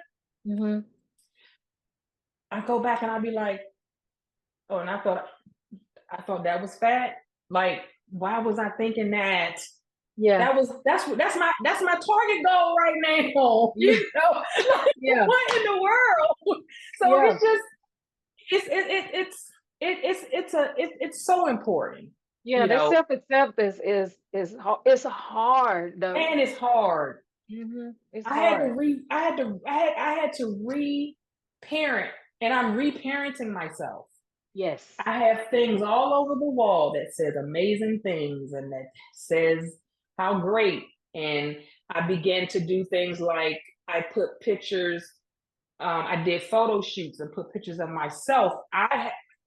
Speaker 1: Mm-hmm.
Speaker 2: I go back and I'll be like, oh, and I thought that was fat. Like, why was I thinking that?
Speaker 1: Yeah.
Speaker 2: That's my target goal right now.
Speaker 1: Yeah.
Speaker 2: Like,
Speaker 1: Yeah.
Speaker 2: what in the world? So
Speaker 1: Yeah.
Speaker 2: it's just it's so important,
Speaker 1: Yeah.
Speaker 2: you
Speaker 1: That
Speaker 2: know.
Speaker 1: self-acceptance it's hard though.
Speaker 2: And it's hard.
Speaker 1: Mm-hmm. It's
Speaker 2: I had to
Speaker 1: hard.
Speaker 2: re I had to re-parent, and I'm reparenting myself.
Speaker 1: Yes.
Speaker 2: I have things all over the wall that says amazing things and that says how great. And I began to do things like I put pictures, I did photo shoots and put pictures of myself.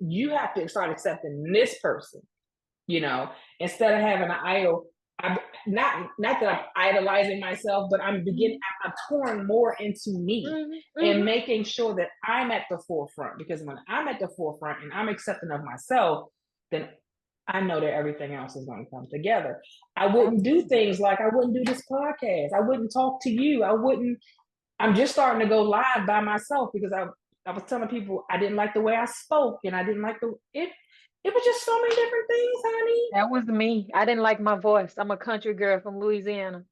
Speaker 2: You have to start accepting this person, you know, instead of having an idol. I'm not that I'm idolizing myself, but I'm touring more into me
Speaker 1: Mm-hmm.
Speaker 2: and
Speaker 1: Mm-hmm.
Speaker 2: making sure that I'm at the forefront, because when I'm at the forefront and I'm accepting of myself, then I know that everything else is going to come together. I wouldn't do
Speaker 1: Absolutely.
Speaker 2: things like I wouldn't do this podcast. I wouldn't talk to you. I'm just starting to go live by myself because I was telling people I didn't like the way I spoke, and I didn't like it was just so many different things, honey.
Speaker 1: That was me. I didn't like my voice. I'm a country girl from Louisiana,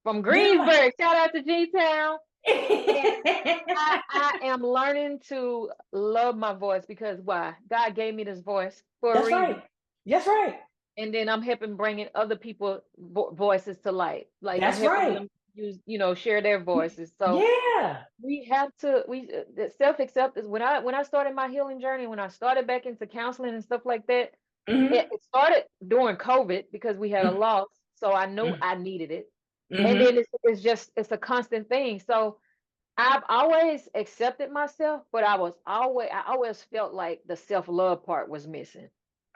Speaker 1: from
Speaker 2: Didn't like
Speaker 1: Greensburg. Shout out to G-Town. And I am learning to love my voice because why? God gave me this voice for a
Speaker 2: That's right.
Speaker 1: reason.
Speaker 2: That's right.
Speaker 1: And then I'm helping bringing other people voices to light. Like I'm
Speaker 2: That's
Speaker 1: helping
Speaker 2: right.
Speaker 1: them use, share their voices. So
Speaker 2: Yeah.
Speaker 1: we have to the self-acceptance. When I started my healing journey, when I started back into counseling and stuff like that,
Speaker 2: Mm-hmm.
Speaker 1: it started during COVID because we had a loss. So I knew I needed it. And
Speaker 2: Mm-hmm.
Speaker 1: then it's a constant thing. So I've always accepted myself, but I always felt like the self-love part was missing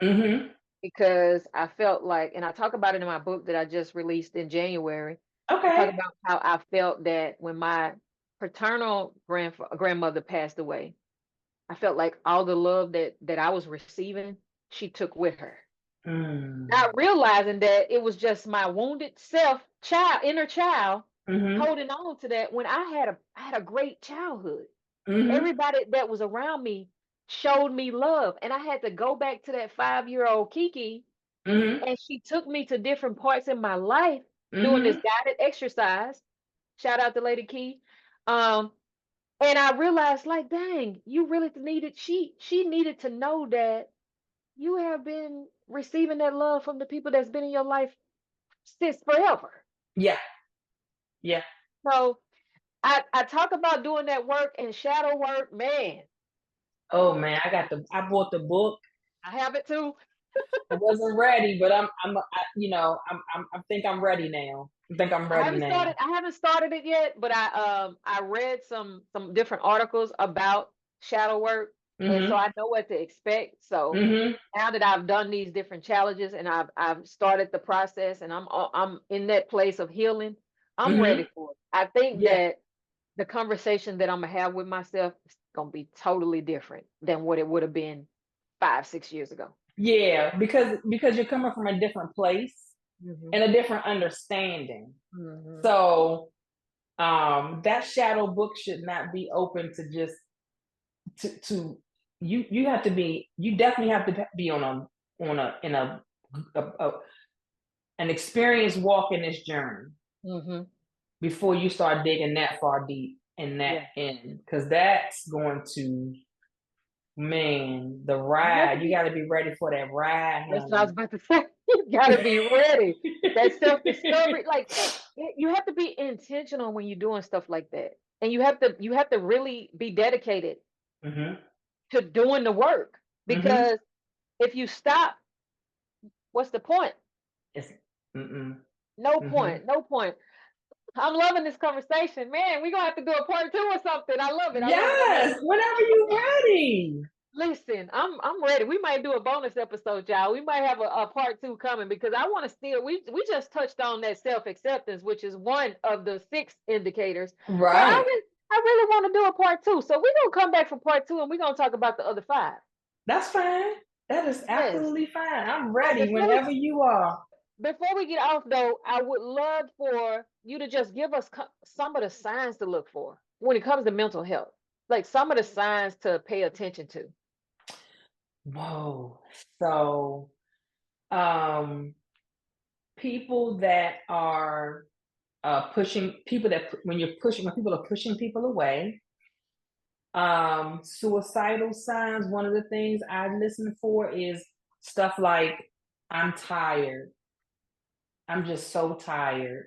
Speaker 2: Mm-hmm.
Speaker 1: because I felt like, and I talk about it in my book that I just released in January. I talk
Speaker 2: Okay.
Speaker 1: about how I felt that when my paternal grandmother passed away, I felt like all the love that I was receiving, she took with her.
Speaker 2: Mm.
Speaker 1: Not realizing that it was just my wounded inner child,
Speaker 2: Mm-hmm.
Speaker 1: holding on to that when I had a great childhood.
Speaker 2: Mm-hmm.
Speaker 1: Everybody that was around me showed me love, and I had to go back to that 5-year-old KeKe,
Speaker 2: Mm-hmm.
Speaker 1: and she took me to different parts in my life doing this
Speaker 2: Mm-hmm.
Speaker 1: guided exercise. Shout out to Lady Key. Um, and I realized, like, dang, you really needed she needed to know that you have been receiving that love from the people that's been in your life since forever.
Speaker 2: Yeah. Yeah.
Speaker 1: So I talk about doing that work and shadow work, man.
Speaker 2: Oh man, I bought the book.
Speaker 1: I have it too.
Speaker 2: I wasn't ready, but I think I'm ready now. I think I'm ready now.
Speaker 1: I haven't started it yet, but I read some different articles about shadow work, and so
Speaker 2: Mm-hmm.
Speaker 1: I know what to expect. So
Speaker 2: Mm-hmm.
Speaker 1: now that I've done these different challenges and I've started the process and I'm in that place of healing, I'm ready for it. I think
Speaker 2: Yeah.
Speaker 1: that the conversation that I'm gonna have with myself is gonna be totally different than what it would have been 5, 6 years ago.
Speaker 2: Yeah, because you're coming from a different place
Speaker 1: Hmm.
Speaker 2: and a different understanding.
Speaker 1: Hmm.
Speaker 2: So that shadow book should not be open to just to you have to be you definitely have to be on a in a an experienced walk in this journey
Speaker 1: Hmm.
Speaker 2: before you start digging that far deep in that
Speaker 1: Yeah.
Speaker 2: end, because that's going to, man, the
Speaker 1: You have to
Speaker 2: ride, you
Speaker 1: be.
Speaker 2: got to be ready for that ride,
Speaker 1: That's what I was
Speaker 2: honey.
Speaker 1: about to say. You gotta be ready. That self-discovery, like you have to be intentional when you're doing stuff like that. And you have to really be dedicated
Speaker 2: Hmm.
Speaker 1: to doing the work.
Speaker 2: Hmm.
Speaker 1: Because if you stop, what's the point?
Speaker 2: It's, mm-mm.
Speaker 1: No
Speaker 2: Hmm.
Speaker 1: point. No point. I'm loving this conversation. Man, we're gonna have to do a part two or something. I love it. I love it. I love
Speaker 2: Yes,
Speaker 1: it.
Speaker 2: whenever you're ready.
Speaker 1: Listen, I'm ready. We might do a bonus episode, y'all. We might have a part two coming because I want to still we just touched on that self-acceptance, which is one of the 6 indicators. But
Speaker 2: Right.
Speaker 1: I really want to do a part two. So we're gonna come back for part two and we're gonna talk about the other 5.
Speaker 2: That's fine. That is
Speaker 1: Yes.
Speaker 2: absolutely fine. I'm
Speaker 1: But
Speaker 2: ready whenever you are.
Speaker 1: before we get off though, I would love for you to just give us some of the signs to look for when it comes to mental health. Like some of the signs to pay attention to.
Speaker 2: Whoa. So, um, people that are pushing people that when people are pushing people away, suicidal signs. One of the things I listen for is stuff like, I'm tired, I'm just so tired.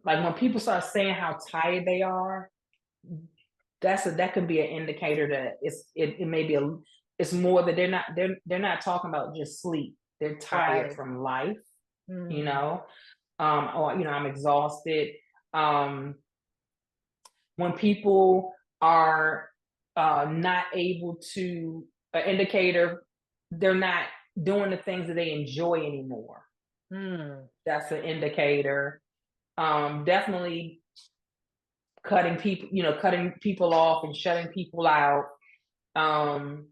Speaker 2: Like when people start saying how tired they are, that could be an indicator that it may be it's more that they're not talking about just sleep, they're tired
Speaker 1: Right.
Speaker 2: from life, you
Speaker 1: Mm.
Speaker 2: know. Or I'm exhausted. um when people are not able to, an indicator they're not doing the things that they enjoy anymore,
Speaker 1: Mm.
Speaker 2: that's an indicator. Definitely cutting people off and shutting people out. um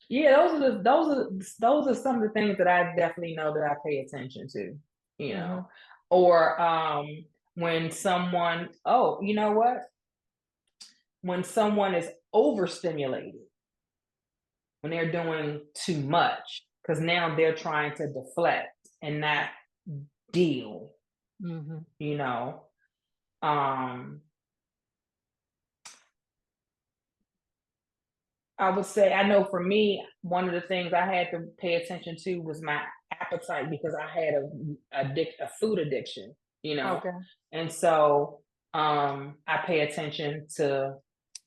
Speaker 2: yeah, those are some of the things that I definitely know that I pay attention to, you know.
Speaker 1: Mhm.
Speaker 2: Or when someone, oh, you know what, when someone is overstimulated, when they're doing too much, because now they're trying to deflect and not deal,
Speaker 1: Mhm.
Speaker 2: you know. um I would say, I know for me, one of the things I had to pay attention to was my appetite, because I had a food addiction, you know.
Speaker 1: Okay.
Speaker 2: And so I pay attention to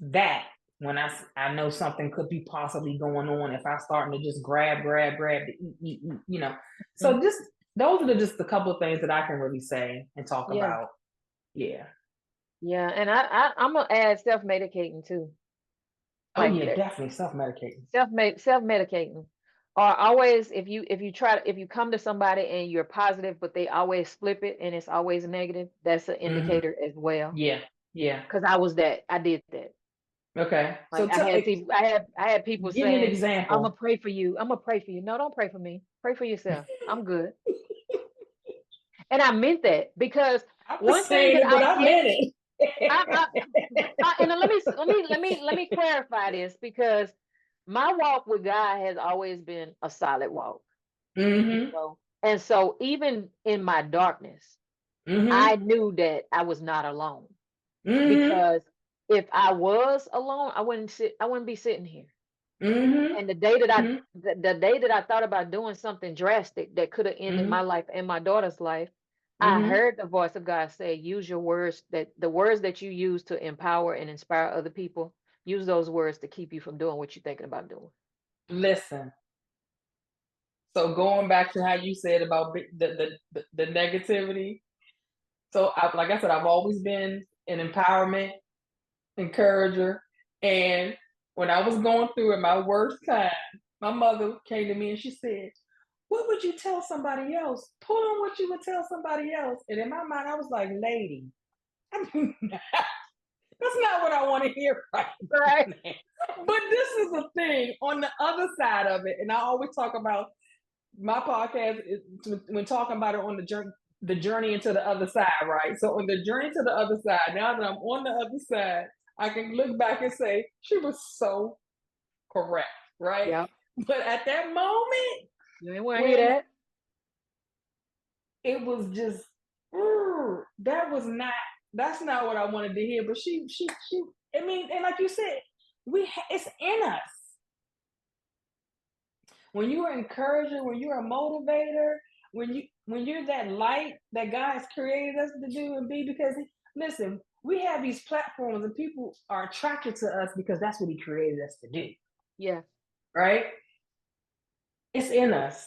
Speaker 2: that when I know something could be possibly going on, if I starting to just grab to eat, you know.
Speaker 1: Mhm.
Speaker 2: So just those are just a couple of things that I can really say and talk
Speaker 1: Yeah.
Speaker 2: about. Yeah.
Speaker 1: Yeah. And I'm gonna add self-medicating too.
Speaker 2: Oh
Speaker 1: Like
Speaker 2: yeah, definitely self-medicating.
Speaker 1: self-medicating. Or always if you come to somebody and you're positive, but they always flip it and it's always negative, that's an
Speaker 2: Hmm.
Speaker 1: indicator as well.
Speaker 2: Yeah. Yeah.
Speaker 1: Because I did that.
Speaker 2: Okay.
Speaker 1: Like
Speaker 2: So
Speaker 1: I had people
Speaker 2: give me an
Speaker 1: saying, I'm gonna
Speaker 2: example.
Speaker 1: pray for you. I'm gonna pray for you. No, don't pray for me. Pray for yourself. I'm good. And I meant that because
Speaker 2: I'm
Speaker 1: one
Speaker 2: just
Speaker 1: thing
Speaker 2: saying
Speaker 1: that
Speaker 2: it, but
Speaker 1: I
Speaker 2: I
Speaker 1: did,
Speaker 2: meant
Speaker 1: I,
Speaker 2: it.
Speaker 1: and let me clarify this because my walk with God has always been a solid walk, you
Speaker 2: Hmm.
Speaker 1: know. And so even in my darkness, I
Speaker 2: Hmm.
Speaker 1: knew that I was not alone
Speaker 2: Hmm.
Speaker 1: because if I was alone, I wouldn't be sitting here.
Speaker 2: Hmm.
Speaker 1: And
Speaker 2: Hmm.
Speaker 1: the day that I thought about doing something drastic that could have ended my
Speaker 2: Hmm.
Speaker 1: life and my daughter's life, I
Speaker 2: Hmm.
Speaker 1: heard the voice of God say, use your words, that the words that you use to empower and inspire other people, use those words to keep you from doing what you're thinking about doing.
Speaker 2: Listen. So going back to how you said about the negativity. So like I said, I've always been an empowerment encourager. And when I was going through it, my worst time, my mother came to me and she said, what would you tell somebody else? Put on what you would tell somebody else. And in my mind, I was like, lady, that's not what I want to hear right
Speaker 1: Right.
Speaker 2: now. But this is the thing on the other side of it. And I always talk about my podcast when talking about it on the journey into the other side, right? So on the journey to the other side, now that I'm on the other side, I can look back and say, she was so correct, right?
Speaker 1: Yeah.
Speaker 2: But at that moment,
Speaker 1: You ain't want to hear that.
Speaker 2: it was just that's not what I wanted to hear. But she I mean, and like you said, it's in us. When you are encourager, when you're a motivator, when you're that light that God has created us to do and be, because listen, we have these platforms and people are attracted to us because that's what he created us to do.
Speaker 1: Yeah.
Speaker 2: Right? It's in us.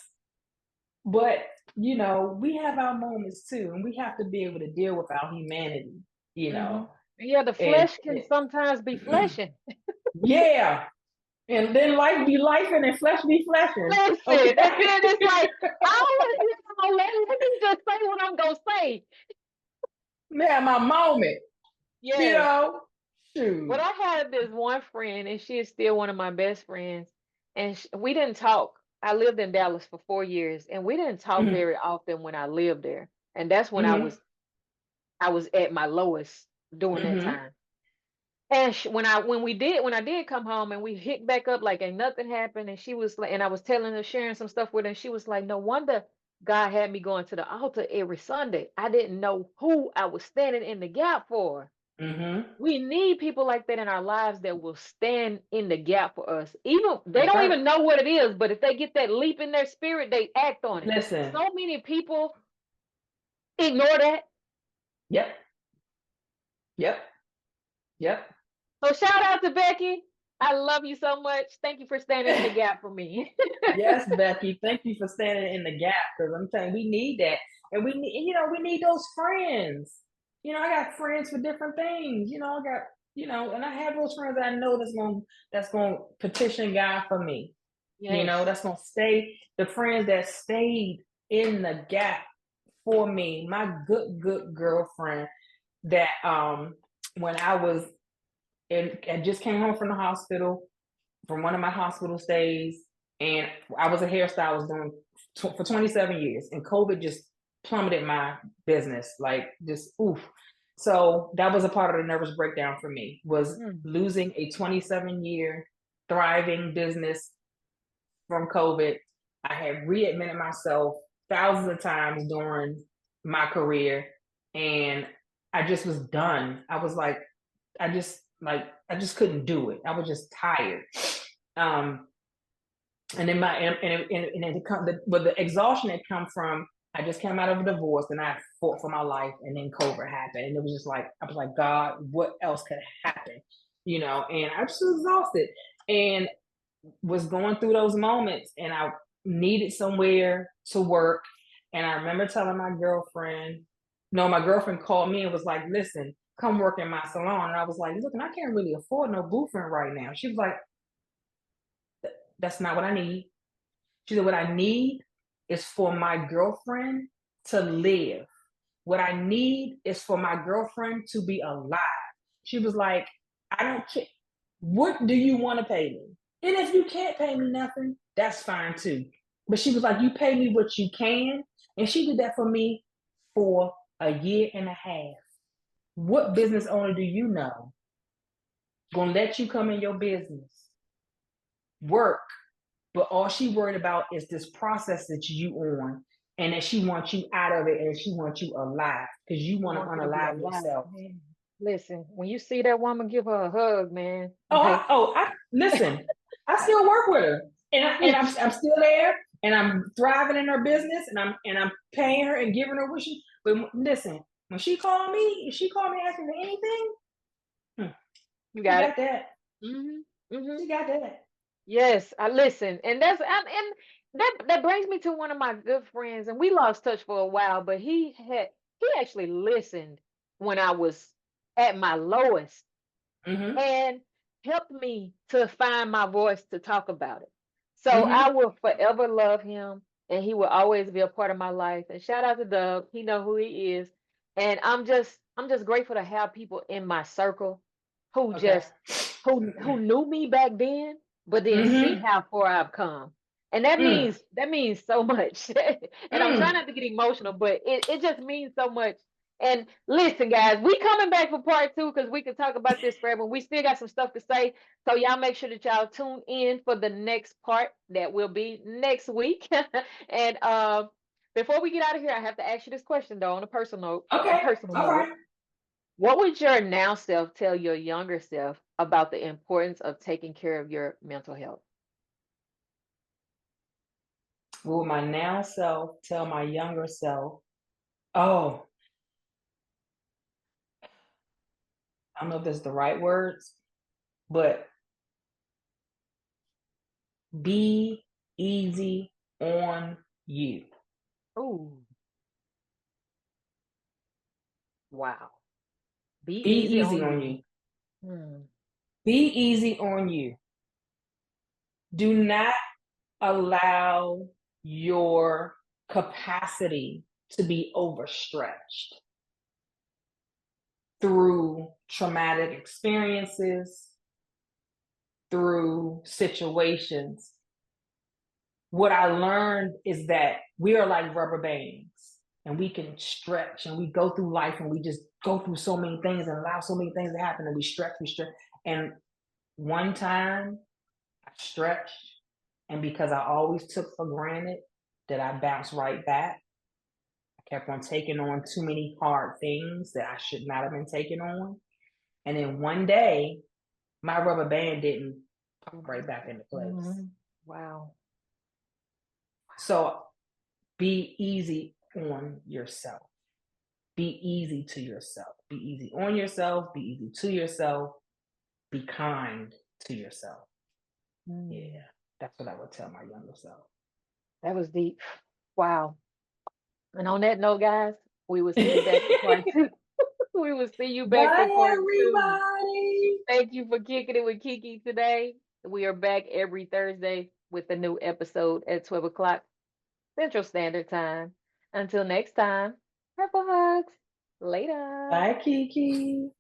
Speaker 2: But we have our moments too, and we have to be able to deal with our humanity,
Speaker 1: Yeah, the
Speaker 2: and
Speaker 1: flesh can sometimes be fleshing.
Speaker 2: yeah, and then life be life and flesh be fleshing.
Speaker 1: Listen,
Speaker 2: Okay.
Speaker 1: and then it's like, let me just say what I'm gonna say.
Speaker 2: Man, my moment,
Speaker 1: Yes.
Speaker 2: shoot.
Speaker 1: But I had this one friend, and she is still one of my best friends. And we didn't talk. I lived in Dallas for 4 years, and we didn't talk
Speaker 2: Mm-hmm.
Speaker 1: very often when I lived there. And that's when
Speaker 2: Mm-hmm.
Speaker 1: I was at my lowest during that
Speaker 2: Mm-hmm.
Speaker 1: time. And when I did come home and we hit back up like ain't nothing happened, and she was like, and I was telling her, sharing some stuff with her, and she was like, no wonder God had me going to the altar every Sunday. I didn't know who I was standing in the gap for.
Speaker 2: Mm-hmm.
Speaker 1: We need people like that in our lives that will stand in the gap for us. Even they
Speaker 2: That's
Speaker 1: don't
Speaker 2: right.
Speaker 1: even know what it is, but if they get that leap in their spirit, they act on it.
Speaker 2: Listen.
Speaker 1: So many people ignore that.
Speaker 2: Yep. Yep. Yep.
Speaker 1: So shout out to Becky. I love you so much. Thank you for standing in the gap for me.
Speaker 2: Yes, Becky. Thank you for standing in the gap, because I'm telling you, we need that, and we need those friends. I got friends for different things. I got and I have those friends that I know that's going to petition God for me.
Speaker 1: Yes.
Speaker 2: That's going to stay, the friends that stayed in the gap for me. My good girlfriend that when I was I just came home from the hospital, from one of my hospital stays, and I was a hairstylist doing for 27 years, and COVID just plummeted my business, like just oof. So that was a part of the nervous breakdown for me, was losing a 27-year thriving business from COVID. I had readmitted myself thousands of times during my career, and I just was done. I was like, I just couldn't do it. I was just tired. And then the exhaustion had come from, I just came out of a divorce and I fought for my life, and then COVID happened, and it was just like, I was like, God, what else could happen? And I just was exhausted and was going through those moments, and I needed somewhere to work. And I remember telling my girlfriend, no, my girlfriend called me and was like, listen, come work in my salon. And I was like, look, and I can't really afford no boofing right now. She was like, that's not what I need. She said, what I need is for my girlfriend to live. What I need is for my girlfriend to be alive. She was like, I don't care. What do you want to pay me? And if you can't pay me nothing, that's fine too. But she was like, you pay me what you can. And she did that for me for a year and a half. What business owner do you know gonna let you come in your business, work, but all she worried about is this process that you on, and that she wants you out of it, and she wants you alive because you want to
Speaker 1: Want you to be
Speaker 2: unalive
Speaker 1: alive,
Speaker 2: yourself.
Speaker 1: man. Listen, when you see that woman, give her a hug, man.
Speaker 2: Listen. I still work with her, and I'm still there, and I'm thriving in her business, and I'm paying her and giving her what she. But listen, when she called me, if she called me asking for anything,
Speaker 1: you
Speaker 2: she
Speaker 1: got it.
Speaker 2: got that. She got that.
Speaker 1: Yes, I listen, and and that brings me to one of my good friends, and we lost touch for a while, but he actually listened when I was at my lowest
Speaker 2: Mm-hmm.
Speaker 1: and helped me to find my voice to talk about it. So
Speaker 2: Mm-hmm.
Speaker 1: I will forever love him, and he will always be a part of my life. And shout out to Doug. He know who he is. And I'm just grateful to have people in my circle who
Speaker 2: Okay.
Speaker 1: just who knew me back then, but then see
Speaker 2: Mm-hmm.
Speaker 1: how far I've come. And that
Speaker 2: Mm,
Speaker 1: means so much. And I'm trying
Speaker 2: mm.
Speaker 1: not to get emotional, but it just means so much. And listen, guys, we coming back for part two because we can talk about this forever. We still got some stuff to say. So y'all make sure that y'all tune in for the next part that will be next week. And before we get out of here, I have to ask you this question though, on a
Speaker 2: Okay.
Speaker 1: personal
Speaker 2: All
Speaker 1: note.
Speaker 2: right.
Speaker 1: What would your now self tell your younger self about the importance of taking care of your mental health?
Speaker 2: Will my now self tell my younger self, oh, I don't know if that's the right words, but be easy on you.
Speaker 1: Ooh, wow. Be
Speaker 2: Be
Speaker 1: easy
Speaker 2: easy
Speaker 1: on
Speaker 2: on
Speaker 1: you.
Speaker 2: you.
Speaker 1: Hmm.
Speaker 2: Be easy on you. Do not allow your capacity to be overstretched through traumatic experiences, through situations. What I learned is that we are like rubber bands and we can stretch and we go through life and we just go through so many things and allow so many things to happen and we stretch, we stretch. And one time I stretched, and because I always took for granted that I bounced right back, I kept on taking on too many hard things that I should not have been taking on. And then one day, my rubber band didn't pop right back into place.
Speaker 1: Mhm. Wow.
Speaker 2: So be easy on yourself. Be easy to yourself. Be easy on yourself. Be easy to yourself. Be kind to yourself.
Speaker 1: Mm.
Speaker 2: Yeah, that's what I would tell my younger self.
Speaker 1: That was deep. Wow. And on that note, guys, we will see you back for part two. We will see you back for
Speaker 2: Bye,
Speaker 1: part two.
Speaker 2: everybody.
Speaker 1: Thank you for kicking it with KeKe today. We are back every Thursday with a new episode at 12 o'clock Central Standard Time. Until next time, purple hugs. Later.
Speaker 2: Bye, Kiki.